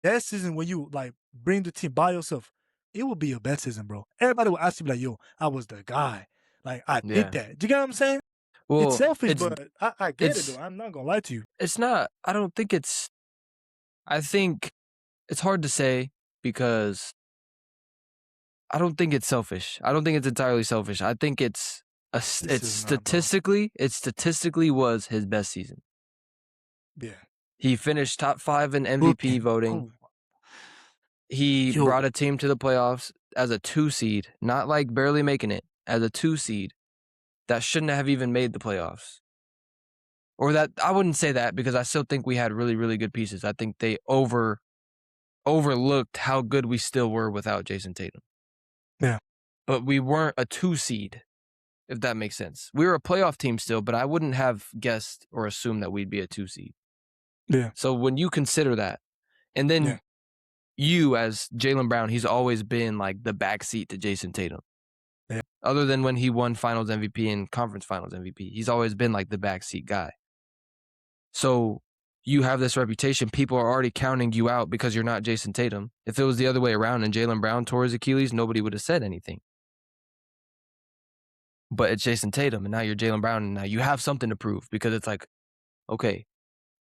That season when you like bring the team by yourself, it will be a bad season, bro. Everybody will ask you like, "Yo, I was the guy. Like I did Yeah. that." Do you get what I'm saying? It's Well, selfish, but I get it though. it's I'm not gonna lie to you. it's not. I don't think it's. I think it's hard to say because I don't think it's selfish. I don't think it's entirely selfish. I think This it's is not, bro. statistically was his best season. Yeah, He finished top 5 in MVP cooking. voting. Oh, He yo, brought a team to the playoffs as a 2 seed, not like barely making it, as a 2 seed that shouldn't have even made the playoffs. Or that I wouldn't say that because I still think we had really, really good pieces. I think they overlooked how good we still were without Jason Tatum. yeah, But we weren't a 2 seed, if that makes sense. We were a playoff team still, but I wouldn't have guessed or assumed that we'd be a 2 seed. yeah, So when you consider that, and yeah, then you as Jaylen Brown, he's always been like the backseat to Jason Tatum. yeah. Other than when he won Finals MVP and Conference Finals MVP, he's always been like the backseat guy. So you have this reputation. People are already counting you out because you're not Jason Tatum. If it was the other way around and Jaylen Brown tore his Achilles, nobody would have said anything. But it's Jason Tatum, and now you're Jaylen Brown, and now you have something to prove because it's like, okay,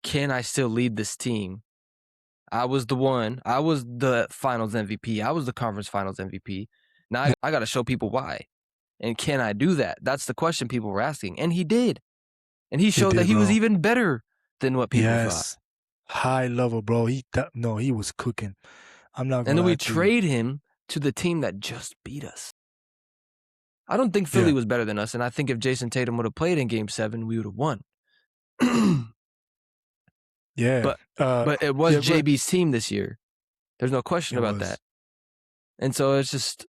can I still lead this team? I was the one. I was the Finals MVP. I was the Conference Finals MVP. Now I got to show people why. And can I do that? That's the question people were asking. And he did. And he He showed that did, he was bro. even better than what people thought. Yes, high level, bro. No, he was cooking. I'm not And gonna then we lie to you. trade him to the team that just beat us. I don't think Philly Yeah, was better than us. And I think if Jason Tatum would have played in game 7, we would have won. yeah, but but it was yeah, but JB's team this year. There's no question it about was. that. And so it's just,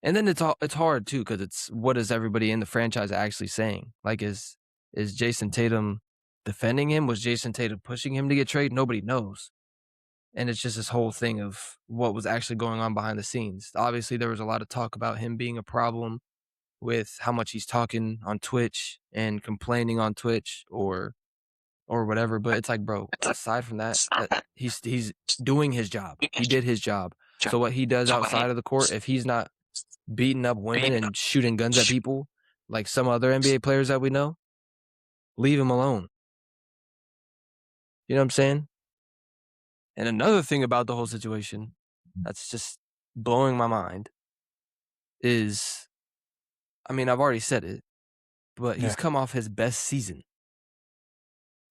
and then it's hard too because it's what is everybody in the franchise actually saying? Like, is Jason Tatum defending him? Was Jason Tatum pushing him to get traded? Nobody knows. And it's just this whole thing of what was actually going on behind the scenes. Obviously, there was a lot of talk about him being a problem with how much he's talking on Twitch and complaining on Twitch or whatever. But it's like, bro, aside from that, he's doing his job. He did his job. So what he does outside of the court, if he's not beating up women and shooting guns at people like some other NBA players that we know, leave him alone. You know what I'm saying? And another thing about the whole situation that's just blowing my mind is, I mean, I've already said it, but he's Yeah, come off his best season.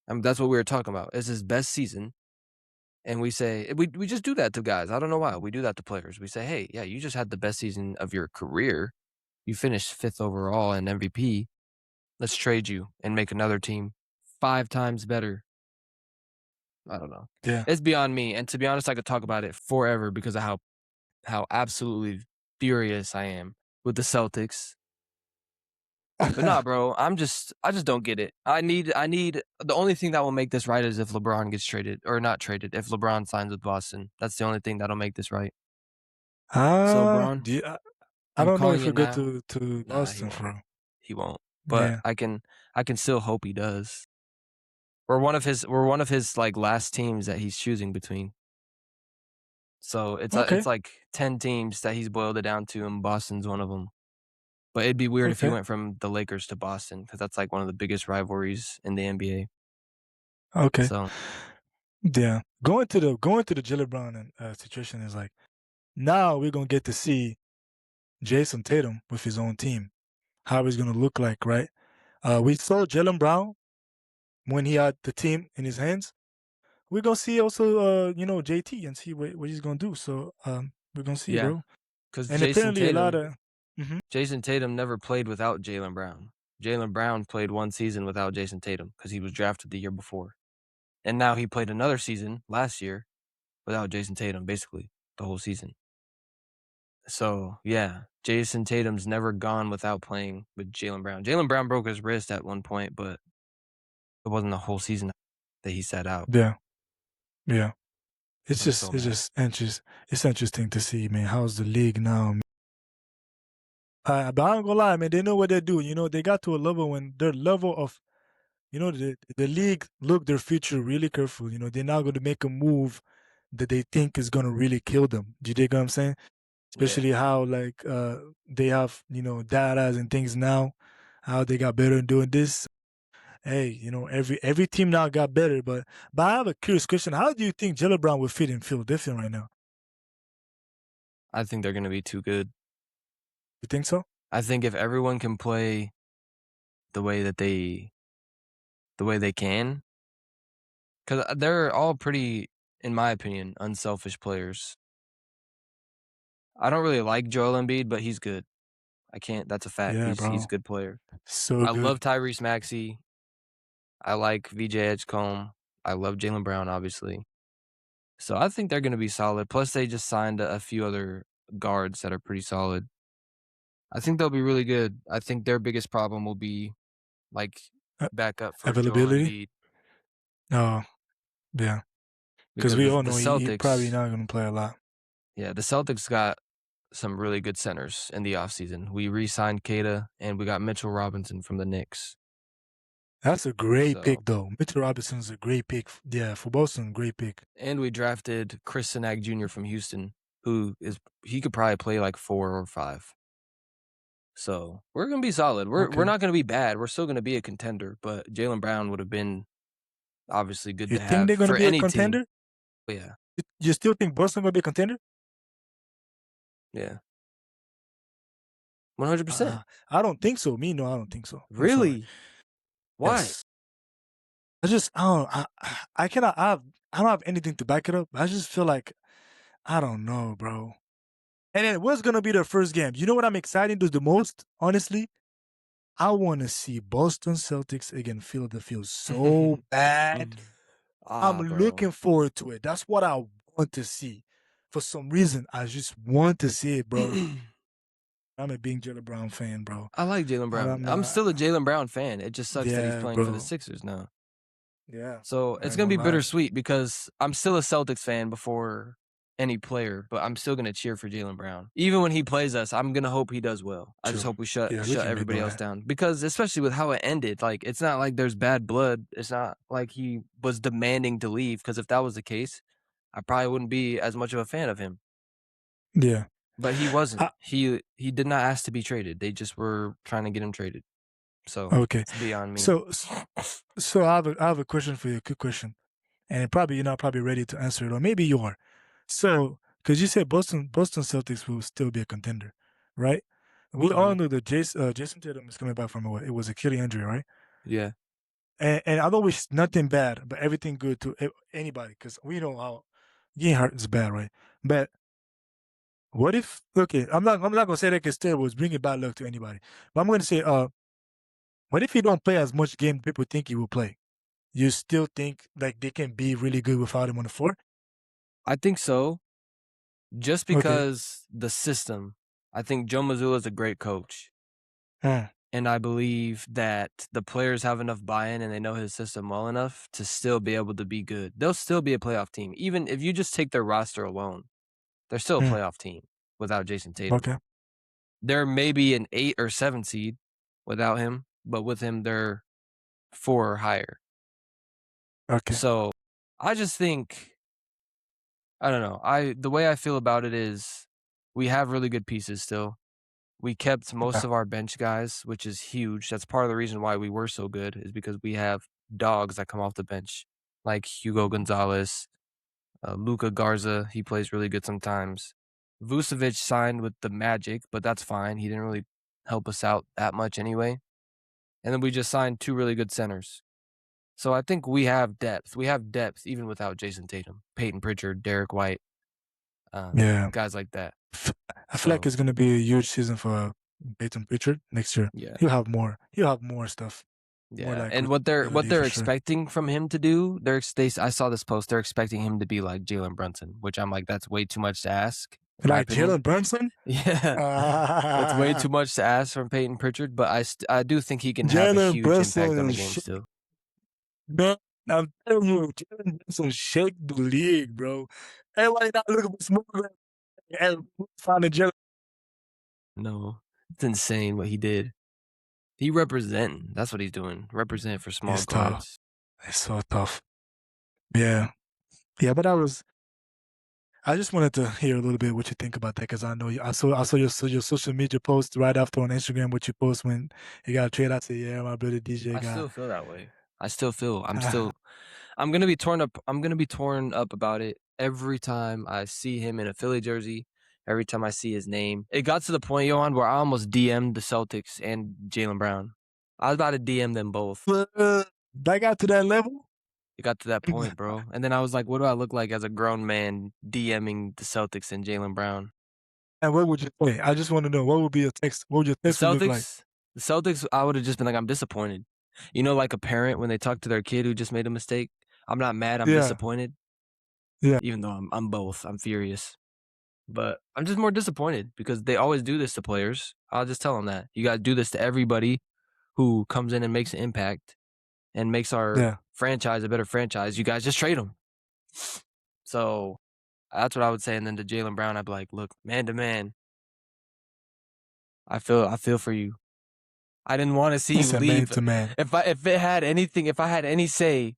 I mean, that's what we were talking about. It's his best season. And we say, we just do that to guys. I don't know why. We do that to players. We say, hey, yeah, you just had the best season of your career. You finished 5th overall in MVP. Let's trade you and make another team 5 times better. I don't know. yeah. It's beyond me. And to be honest, I could talk about it forever because of how absolutely furious I am with the Celtics. But nah, bro, I just don't get it. I need the only thing that will make this right is if LeBron gets traded or not traded. If LeBron signs with Boston, that's the only thing that'll make this right. So, Bron, Do you, I I'm don't know calling if it he'll go now. to Nah, he Boston won't. for. He won't. But Yeah. I can still hope he does. We're one of his like last teams that he's choosing between. So Okay. it's like 10 teams that he's boiled it down to, and Boston's one of them. But it'd be weird if he Okay. went from the Lakers to Boston because that's like one of the biggest rivalries in the NBA. Okay. So Yeah. Going to the Jalen Brown and situation is like now we're gonna get to see Jason Tatum with his own team. How he's gonna look like, right? We saw Jalen Brown when he had the team in his hands. We're gonna see also JT and see what he's gonna do. So we're gonna see, yeah, bro. because And apparently a lot of Mhm. Jason Tatum never played without Jaylen Brown. Jaylen Brown played one season without Jason Tatum because he was drafted the year before, and now he played another season last year without Jason Tatum, basically the whole season. So, yeah, Jason Tatum's never gone without playing with Jaylen Brown. Jaylen Brown broke his wrist at one point, but it wasn't the whole season that he sat out. Yeah, yeah. I'm so It's mad. just it's interesting to see, man. How's the league now? But I ain't gonna lie, man. They know what they're doing. You know, they got to a level when their level of, you know, the league look their future really careful. You know, they're not going to make a move that they think is going to really kill them. Do you dig what I'm saying? Yeah, Especially how like they have, you know, data and things now, how they got better in doing this. Hey, you know, every team now got better. But I have a curious question. How do you think Jello Brown would fit in Philadelphia right now? I think they're gonna be too good. You think so? I think if everyone can play the way that they can, because they're all pretty, in my opinion, unselfish players. I don't really like Joel Embiid, but he's good. I can't. That's a fact. Yeah, He's bro. a good player. So I love good. Tyrese Maxey. I like VJ Edgecombe. I love Jaylen Brown, obviously. So I think they're going to be solid. Plus, they just signed a few other guards that are pretty solid. I think they'll be really good. I think their biggest problem will be like Uh, backup for Joel Availability? Embiid Oh, yeah. Because because we all the know he probably Celtics, not going to play a lot. yeah, the Celtics got some really good centers in the offseason. We re-signed Kata and we got Mitchell Robinson from the Knicks. That's a great So pick, though. Mitchell Robinson's a great pick. Yeah, for Boston, great pick. and we drafted Chris Sinak Jr. from Houston, who is he could probably play like 4 or 5. So we're gonna be solid. We're Okay. not gonna be bad. We're still gonna be a contender. But Jaylen Brown would have been obviously good You to think have they're going to for be a any team. contender? But yeah, You still think Boston going to be a contender? yeah, 100%. I don't think so. Me, no, I don't think so. I'm sorry. Really? Why? Yes. I don't, I cannot, I don't have anything to back it up. I just feel like, I don't know, bro. And then what's going to be their first game? You know what I'm excited to the most, honestly? I want to see Boston Celtics against Philadelphia so bad. I'm Bro. looking forward to it. That's what I want to see. For some reason, I just want to see it, bro. I'm a big Jalen Brown fan, bro. I like Jaylen Brown. I'm I'm not. still a Jaylen Brown fan. It just sucks that he's Yeah, playing for the bro. Sixers now. Yeah, So I it's ain't gonna gonna be lie. bittersweet because I'm still a Celtics fan before any player, but I'm still gonna cheer for Jaylen Brown. Even when he plays us, I'm gonna hope he does well. I just True. hope we shut Yeah, we shut can be everybody doing else that. down. Because especially with how it ended, like it's not like there's bad blood. It's not like he was demanding to leave. Because if that was the case, I probably wouldn't be as much of a fan of him. Yeah. But he wasn't. I, He did not ask to be traded. They just were trying to get him traded. So okay. it's beyond me. So, so I have a question for you. A quick question, and probably you're not probably ready to answer it, or maybe you are. So, because you said Boston Celtics will still be a contender, right? We all Mhm. know that Jason Tatum is coming back from it was Achilles injury, right? Yeah. And I don't wish nothing bad, but everything good to anybody, because we know how getting hurt is bad, right? But what if? Okay, I'm not gonna say that because Tatum was bringing bad luck to anybody, but I'm gonna say, what if he don't play as much game people think he will play? You still think like they can be really good without him on the floor? I think so. Just Okay. because the system, I think Joe Mazzulla is a great coach. Hmm. And I believe that the players have enough buy-in and they know his system well enough to still be able to be good. They'll still be a playoff team. Even if you just take their roster alone, they're still a Hmm. playoff team without Jason Tatum. Okay. They're maybe an 8 or 7 seed without him, but with him, they're 4 or higher. Okay. So I just think, I don't know. The way I feel about it is we have really good pieces still. We kept most Yeah. of our bench guys, which is huge. That's part of the reason why we were so good is because we have dogs that come off the bench, like Hugo Gonzalez, Luca Garza. He plays really good sometimes. Vucevic signed with the Magic, but that's fine. He didn't really help us out that much anyway. And then we just signed 2 really good centers. So I think we have depth. We have depth even without Jason Tatum, Peyton Pritchard, Derek White, Yeah. guys like that. I feel like So it's gonna be a huge season for Peyton Pritchard next year. yeah. He'll have more. He'll have more stuff, more Yeah, like and what responsibility they're for sure. expecting from him to do, I saw this post. They're expecting him to be like Jalen Brunson, which I'm like, that's way too much to ask. my Like opinion. Jalen Brunson? Yeah, that's way too much to ask from Peyton Pritchard, but I do think he can have a Jalen huge impact on Brunson the game shake, still. man. I'm telling you, Jalen Brunson shake the league, bro. Everybody not looking for smoke and finding Jalen. No, it's insane what he did. He representing. That's what he's doing. Represent for small It's tough. guards. It's so tough. Yeah. Yeah, but I just wanted to hear a little bit what you think about that because I know I saw your social media post right after on Instagram what you post when you got traded. I said, yeah, my brother DJ I got still feel that way. I still feel. I'm gonna be torn up. I'm gonna be torn up about it every time I see him in a Philly jersey. Every time I see his name, it got to the point, Yohan, where I almost DM'd the Celtics and Jalen Brown. I was about to DM them both. that got to that level. It got to that point, bro. And then I was like, what do I look like as a grown man DMing the Celtics and Jalen Brown? And what would you say? I just want to know what would be your text? What would your The text would look like? Celtics, the Celtics, I would have just been like, I'm disappointed. You know, like a parent when they talk to their kid who just made a mistake. I'm not mad. I'm Yeah, disappointed. yeah, Even though I'm both. I'm furious. But I'm just more disappointed because they always do this to players. I'll just tell them that. You guys do this to everybody who comes in and makes an impact and makes our yeah. franchise a better franchise. You guys just trade them. So that's what I would say. And then to Jalen Brown, I'd be like, look, man to man, I feel for you. I didn't want to see He you said man leave. to man. If I had any say,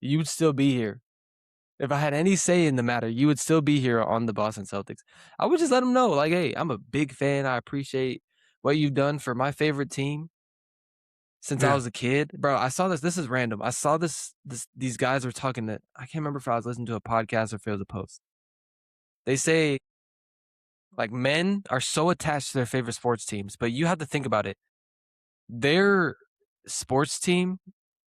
you'd still be here. If I had any say in the matter, you would still be here on the Boston Celtics. I would just let them know, like, hey, I'm a big fan. I appreciate what you've done for my favorite team since I Yeah. was a kid. Bro, I saw this. This is random. I saw these guys were talking to, I can't remember if I was listening to a podcast or if it was a post. They say, like, men are so attached to their favorite sports teams, but you have to think about it. Their sports team,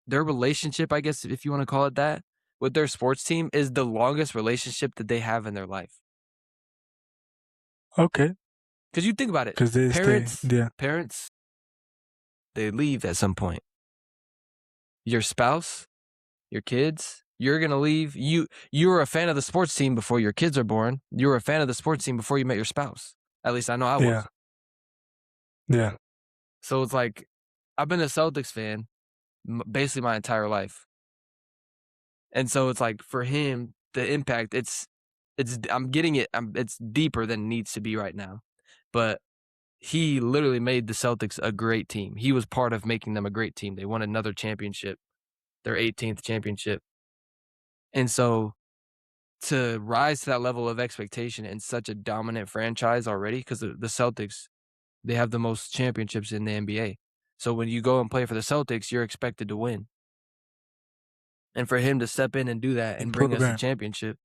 their relationship, I guess, if you want to call it that, with their sports team is the longest relationship that they have in their life. Okay. Because you think about it, Because they stay. parents, Yeah. parents, they leave at some point. Your spouse, your kids, you're gonna leave. You were a fan of the sports team before your kids are born. You were a fan of the sports team before you met your spouse. At least I know I Yeah. was. Yeah. So it's like I've been a Celtics fan basically my entire life, and so it's like for him the impact. It's I'm getting it. It's deeper than it needs to be right now, but he literally made the Celtics a great team. He was part of making them a great team. They won another championship, their 18th championship. And so to rise to that level of expectation in such a dominant franchise already, because the Celtics, they have the most championships in the NBA. So when you go and play for the Celtics, you're expected to win. And for him to step in and do that In and bring us a program. championship,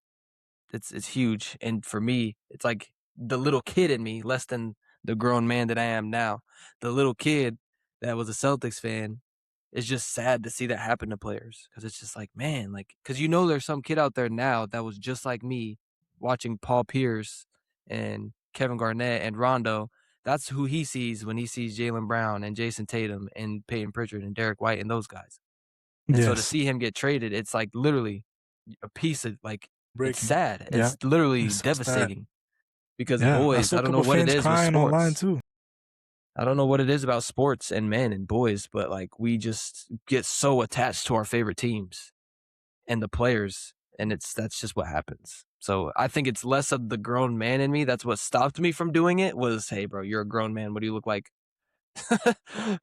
it's huge. And for me, it's like the little kid in me, less than the grown man that I am now. The little kid that was a Celtics fan, it's just sad to see that happen to players because it's just like, man, like, because there's some kid out there now that was just like me watching Paul Pierce and Kevin Garnett and Rondo. That's who he sees when he sees Jalen Brown and Jason Tatum and Peyton Pritchard and Derek White and those guys. And so to Yes. see him get traded, it's like literally a piece of like, it's Breaking. sad. Yeah. It's literally It's so sad. devastating because Yeah. I boys, saw a I don't know couple what it fans is with crying online sports. too. I don't know what it is about sports and men and boys, but like we just get so attached to our favorite teams and the players, and that's just what happens. So I think it's less of the grown man in me. That's what stopped me from doing it was, hey, bro, you're a grown man. What do you look like?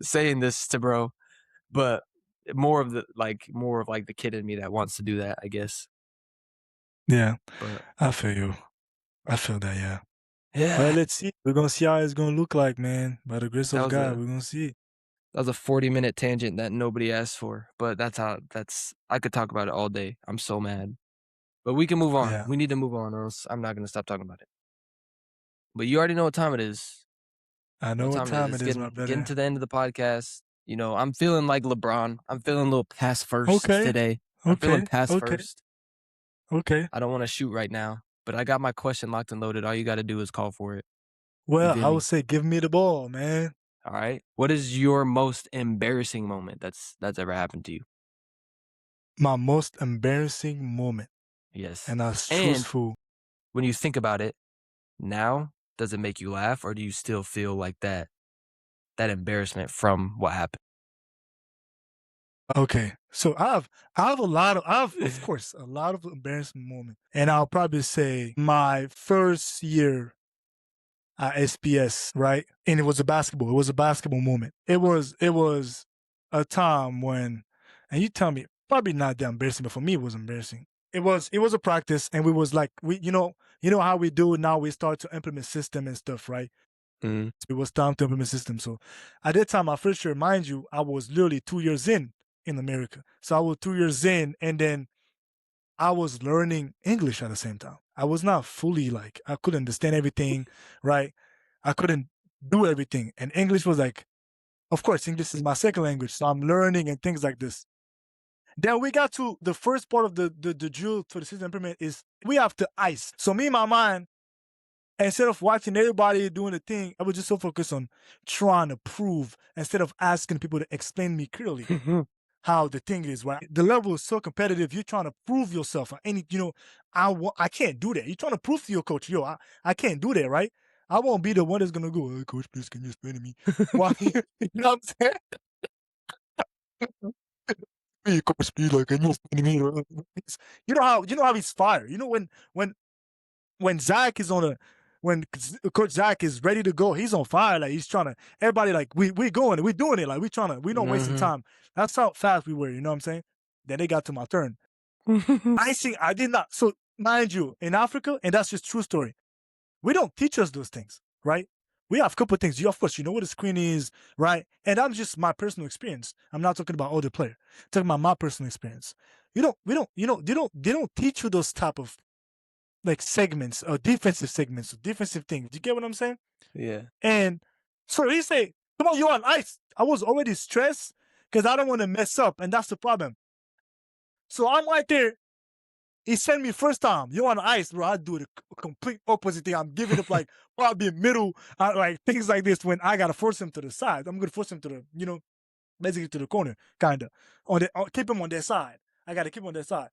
Saying this to bro, but more of like the kid in me that wants to do that, I guess. Yeah. But I feel you. I feel that. Yeah. Well, yeah, let's see. We're gonna see how it's gonna look like, man. By the grace that of was God, a we're gonna see. that was a 40-minute tangent that nobody asked for, but that's I could talk about it all day. I'm so mad. But we can move on. Yeah. We need to move on, or else I'm not gonna stop talking about it. But you already know what time it is. I know What what time it is? time It's it is, my getting brother. to the end of the podcast. I'm feeling like LeBron. I'm feeling a little pass first Okay. today. I'm feeling Okay. pass Okay. first. Okay. I don't want to shoot right now, but I got my question locked and loaded. All you got to do is call for it. You Well, feel I would me? say give me the ball, man. All right. What is your most embarrassing moment that's ever happened to you? My most embarrassing moment, Yes. and that's And truthful. when you think about it, now, does it make you laugh, or do you still feel like that embarrassment from what happened? Okay. So I have a lot of of course a lot of embarrassing moments. And I'll probably say my first year at SPS, right? And it was a basketball. It was a basketball moment. It was a time when, and you tell me, probably not that embarrassing, but for me it was embarrassing. It was a practice, and we was like, you know how we do now, we start to implement system and stuff, right? Mhm. It was time to implement system. So at that time, my first year, mind you, I was literally 2 years in America. So I was 2 years in, and then I was learning English at the same time. I was not fully like, I couldn't understand everything, right? I couldn't do everything. And English was like, of course, English is my second language. So I'm learning and things like this. Then we got to the first part of the drill for the system implement is we have to ice. So me, in my mind, instead of watching everybody doing the thing, I was just so focused on trying to prove instead of asking people to explain me clearly how the thing is, right? The level is so competitive. You're trying to prove yourself. I can't do that. You're trying to prove to your coach, yo, I can't do that, right? I won't be the one that's gonna go, hey, coach, please can you explain to me? Why? You know what I'm saying? Hey, coach, please, like, can you explain to me? You know how he's fired. You know when Zach is on a when Coach Zach is ready to go, he's on fire. Like he's trying to everybody like we going, we doing it. Like we not wasting Mhm. time. That's how fast we were. You know what I'm saying? Then they got to my turn. I did not. So mind you, in Africa, and that's just true story. We don't teach us those things, right? We have a couple of things. You, of course, you know what a screen is, right? And that's just my personal experience. I'm not talking about other player. I'm talking about my personal experience. They don't teach you those type of like segments or defensive segments or defensive things. Do you get what I'm saying? Yeah. And so he say, "Come on, you're on ice." I was already stressed because I don't want to mess up, and that's the problem. So I'm right there. He sent me first time. You're on ice, bro. I do the complete opposite thing. I'm giving up like probably middle, like things like this. When I gotta force him to the side, I'm gonna force him to the, basically to the corner, kind of. Keep him on their side. I gotta keep him on their side.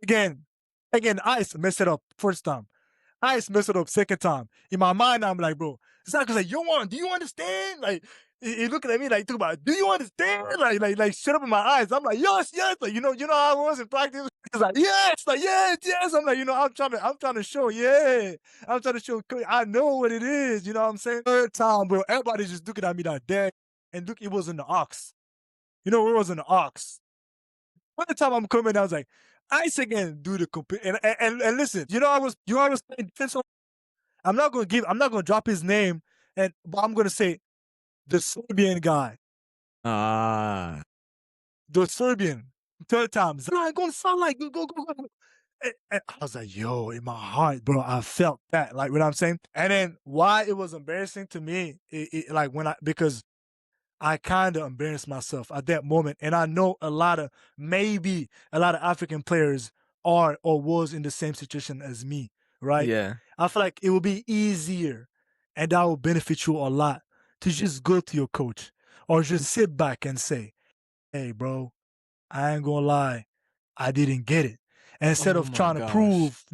Again, again, ice messed it up first time. I messed it up second time. In my mind, I'm like, bro, Zach was like, do you understand? Like, he looking at me like, talk about, do you understand? Like, shut up in my eyes. I'm like, yes, yes. Like, how I was in practice. He's like, yes, yes. I'm like, I'm trying to show, yeah. I'm trying to show, I know what it is. You know what I'm saying? Third time, bro, everybody's just looking at me like that. And look, it was in the ox. It was in the ox. By the time I'm coming, I was like, ice again, do the compare. And listen, I was playing defense. I'm not gonna drop his name, but I'm gonna say the Serbian guy, Ah. the Serbian. Third time, Zara gonna sound like go. And I was like, yo, in my heart, bro, I felt that, like what I'm saying. And then why it was embarrassing to me, like because I kind of embarrassed myself at that moment, and I know maybe a lot of African players are or was in the same situation as me, right? Yeah. I feel like it would be easier, and that will benefit you a lot to just go to your coach or just sit back and say, "Hey, bro, I ain't gonna lie, I didn't get it." And instead Oh of my trying to gosh. prove,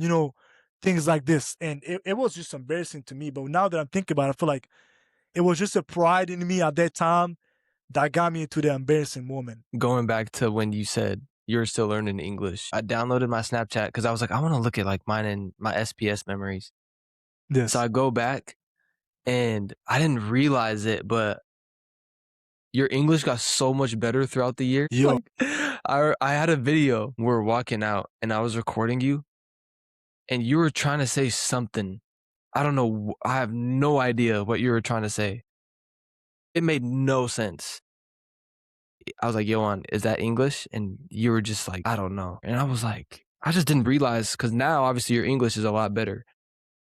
things like this, and it was just embarrassing to me. But now that I'm thinking about it, I feel like it was just a pride in me at that time that got me into the embarrassing moment. Going back to when you said you're still learning English, I downloaded my Snapchat because I was like, I want to look at like mine and my SPS memories. So Yes. I go back and I didn't realize it, but your English got so much better throughout the year. Yo, Like I had a video we were walking out and I was recording you and you were trying to say something. I don't know. I have no idea what you were trying to say. It made no sense. I was like, Yowan, is that English? And you were just like, I don't know. And I was like, I just didn't realize because now obviously your English is a lot better.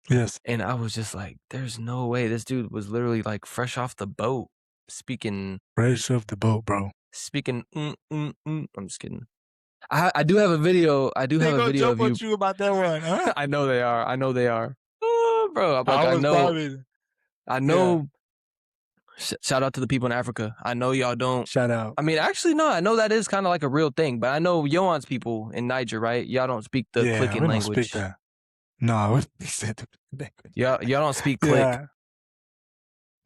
yes. And I was just like, there's no way. This dude was literally like fresh off the boat speaking, Fresh off the boat, bro. speaking. I'm just kidding. I do have a video. I do They have a gonna video jump of on you. you about that one, huh? I know they are. I know they are. Bro, I'm I like, I was know. probably, I yeah. know. Shout out to the people in Africa. I know y'all don't. Shout out. I mean, actually, no. I know that is kind of like a real thing, but I know Yohan's people in Niger, right? Y'all don't speak the Yeah, clicking we don't speak language. that. No, we said the language. Y'all don't speak click. Yeah.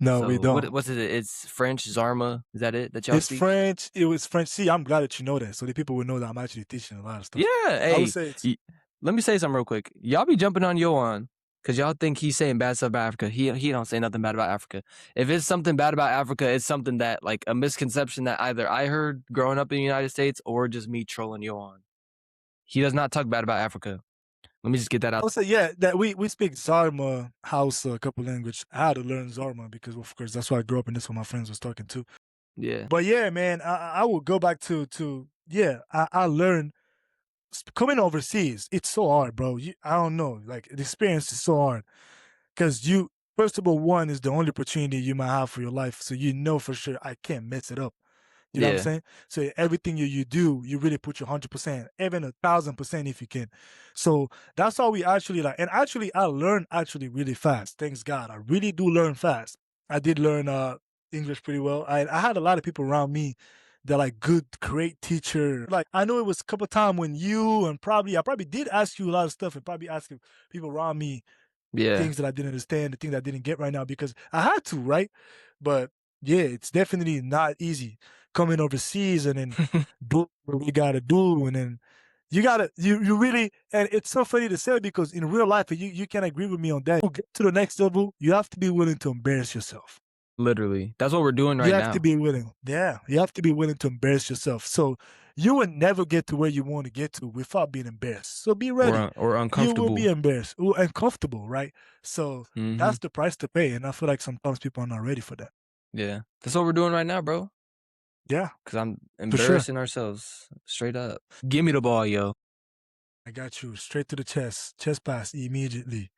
No, we So don't. what's it? It's French, Zarma. Is that it that y'all It's speak? French. It was French. See, I'm glad that you know that, so the people will know that I'm actually teaching a lot of Yeah. stuff. I would Hey, say it's y let me say something real quick. Y'all be jumping on Yowan because y'all think he's saying bad stuff about Africa. He don't say nothing bad about Africa. If it's something bad about Africa, it's something that like a misconception that either I heard growing up in the United States or just me trolling Yowan. He does not talk bad about Africa. Let me just get that I out. would say, yeah, that we speak Zarma house a couple language. I had to learn Zarma because, of course, that's why I grew up and that's what my friends was talking to. Yeah. But yeah, man, I will go back to yeah. I learned coming overseas. It's so hard, bro. I don't know, like the experience is so hard because you first of all, one is the only opportunity you might have for your life, so you know for sure I can't mess it up. You know what I'm Yeah. saying? So everything you do, you really put your 100%, even 1,000% if you can. So that's how we actually like. And actually, I learned actually really fast. Thanks God, I really do learn fast. I did learn English pretty well. I had a lot of people around me that like good, great teacher. Like I know it was a couple times when you and probably I probably did ask you a lot of stuff and probably asking people around me Yeah. things that I didn't understand, the things I didn't get right now because I had to, right? But yeah, it's definitely not easy coming overseas and then do what we gotta do, and then you really, and it's so funny to say because in real life, and you can agree with me on that. To get to the next level, you have to be willing to embarrass yourself. Literally. That's what we're doing You right have to now. be willing. Yeah, you have to be willing to embarrass yourself. So you will never get to where you want to get to without being embarrassed. So be ready. Or You will be uncomfortable. embarrassed or uncomfortable, right? So Mhm. that's the price to pay. And I feel like sometimes people are not ready for that. Yeah. That's what we're doing right now, bro. Yeah, Cause I'm for sure. embarrassing ourselves straight up. Give me the ball, yo. I got you straight to the chest. Chest pass immediately.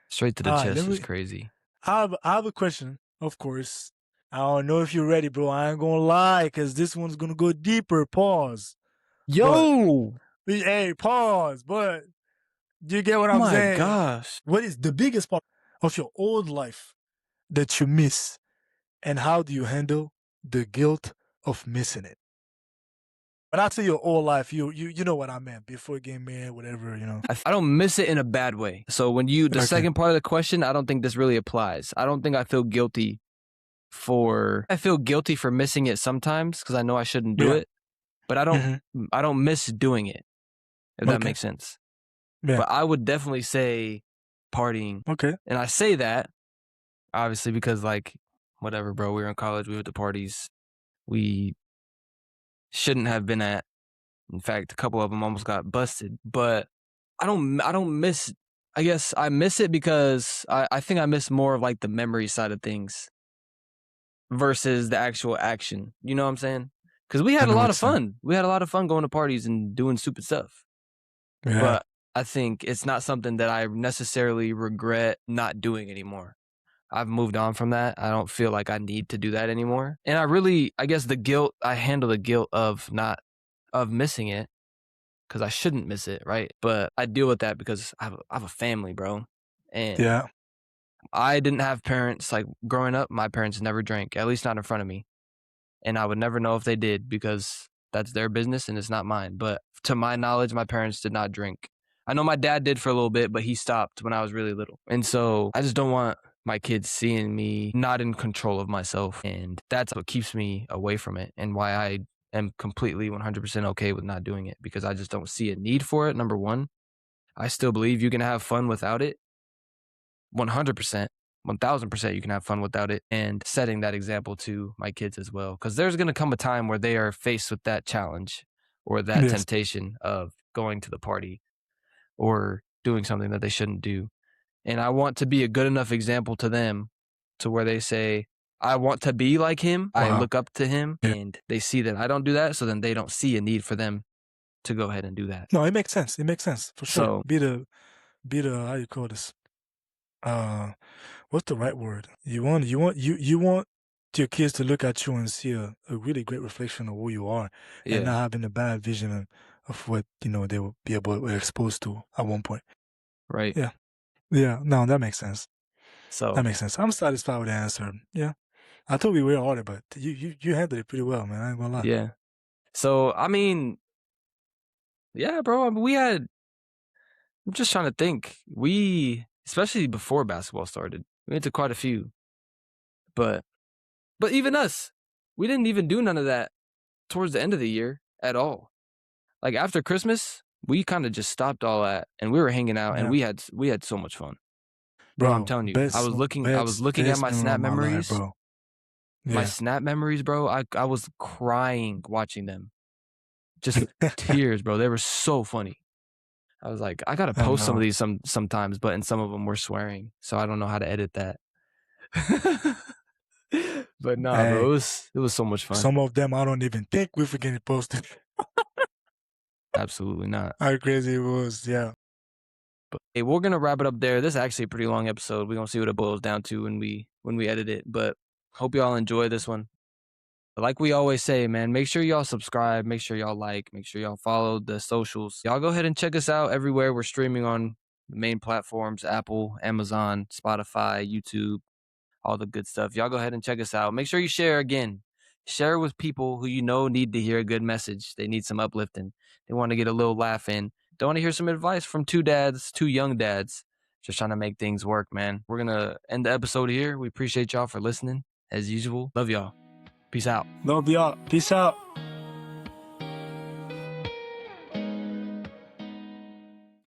Straight to the All right, let chest is me. crazy. I have a question, of course. I don't know if you're ready, bro. I ain't gonna lie, because this one's gonna go deeper. Pause. But Yo! hey, pause. But do you get what I'm My saying? gosh. What is the biggest part of your old life that you miss, and how do you handle the guilt of missing it? When I say your old life, you know what I meant before getting married, whatever, you know. I don't miss it in a bad way. So when you the Okay. second part of the question, I don't think this really applies. I don't think I feel guilty I feel guilty for missing it sometimes because I know I shouldn't do Yeah. it, but Hmm. I don't miss doing it, if that Okay. makes sense. Yeah. But I would definitely say partying. Okay. And I say that obviously because like whatever, bro, we were in college, we went to parties we shouldn't have been at. In fact, a couple of them almost got busted, but I don't miss I guess I miss it because I think I miss more of like the memory side of things versus the actual action. You know what I'm saying? Because we I had a know lot what of you're saying. fun. We had a lot of fun going to parties and doing stupid stuff. Yeah. But I think it's not something that I necessarily regret not doing anymore. I've moved on from that. I don't feel like I need to do that anymore. And I guess I handle the guilt of not, of missing it because I shouldn't miss it, right? But I deal with that because I have a family, bro. And Yeah. I didn't have parents. Like growing up, my parents never drank, at least not in front of me. And I would never know if they did because that's their business and it's not mine. But to my knowledge, my parents did not drink. I know my dad did for a little bit, but he stopped when I was really little. And so I just don't want my kids seeing me not in control of myself. And that's what keeps me away from it and why I am completely 100% okay with not doing it because I just don't see a need for it. Number one, I still believe you can have fun without it. 100%, 1000% you can have fun without it and setting that example to my kids as well because there's going to come a time where they are faced with that challenge or that Yes. temptation of going to the party or doing something that they shouldn't do, and I want to be a good enough example to them to where they say I want to be like him, I Wow. look up to him, Yeah. and they see that I don't do that, so then they don't see a need for them to go ahead and do that. No, it makes sense. It makes sense for sure. So Be the how you call this? Uh, what's the right word? You want your kids to look at you and see a really great reflection of who you are, and yeah, not having a bad vision of what they will be able to exposed to at one point. right. Yeah. Yeah. No, that makes sense. That So makes sense. I'm satisfied with the answer. Yeah. I thought we were harder, but you handled it pretty well, man. I ain't gonna lie. yeah. So I mean, yeah, bro. I mean, I'm just trying to think. We, especially before basketball started, we went to quite a few. But even us, we didn't even do none of that towards the end of the year at all. Like after Christmas, we kind of just stopped all that and we were hanging out and Yeah, we had so much fun. Bro, I'm bro, telling you. I was looking at best my memory Snap of my life, memories. bro. My Yeah. Snap memories, bro. I was crying watching them. Just tears, bro. They were so funny. I was like, I gotta I post some of know. these sometimes, but in some of them we're swearing, so I don't know how to edit that. But nah, bro, Hey, it was so much fun. some of them I don't even think we were getting posted. Absolutely not. How crazy it was. Yeah. But hey, we're gonna wrap it up there. This is actually a pretty long episode. We're gonna see what it boils down to when we edit it. But hope y'all enjoy this one. But like we always say, man, make sure y'all subscribe, make sure y'all like, make sure y'all follow the socials. Y'all go ahead and check us out everywhere. We're streaming on the main platforms: Apple, Amazon, Spotify, YouTube, all the good stuff. Y'all go ahead and check us out. Make sure you share again. Share with people who you know need to hear a good message. They need some uplifting. They want to get a little laugh in. They want to hear some advice from two dads, two young dads, just trying to make things work, man. We're going to end the episode here. We appreciate y'all for listening as usual. Love y'all. Peace out. Love y'all. Peace out.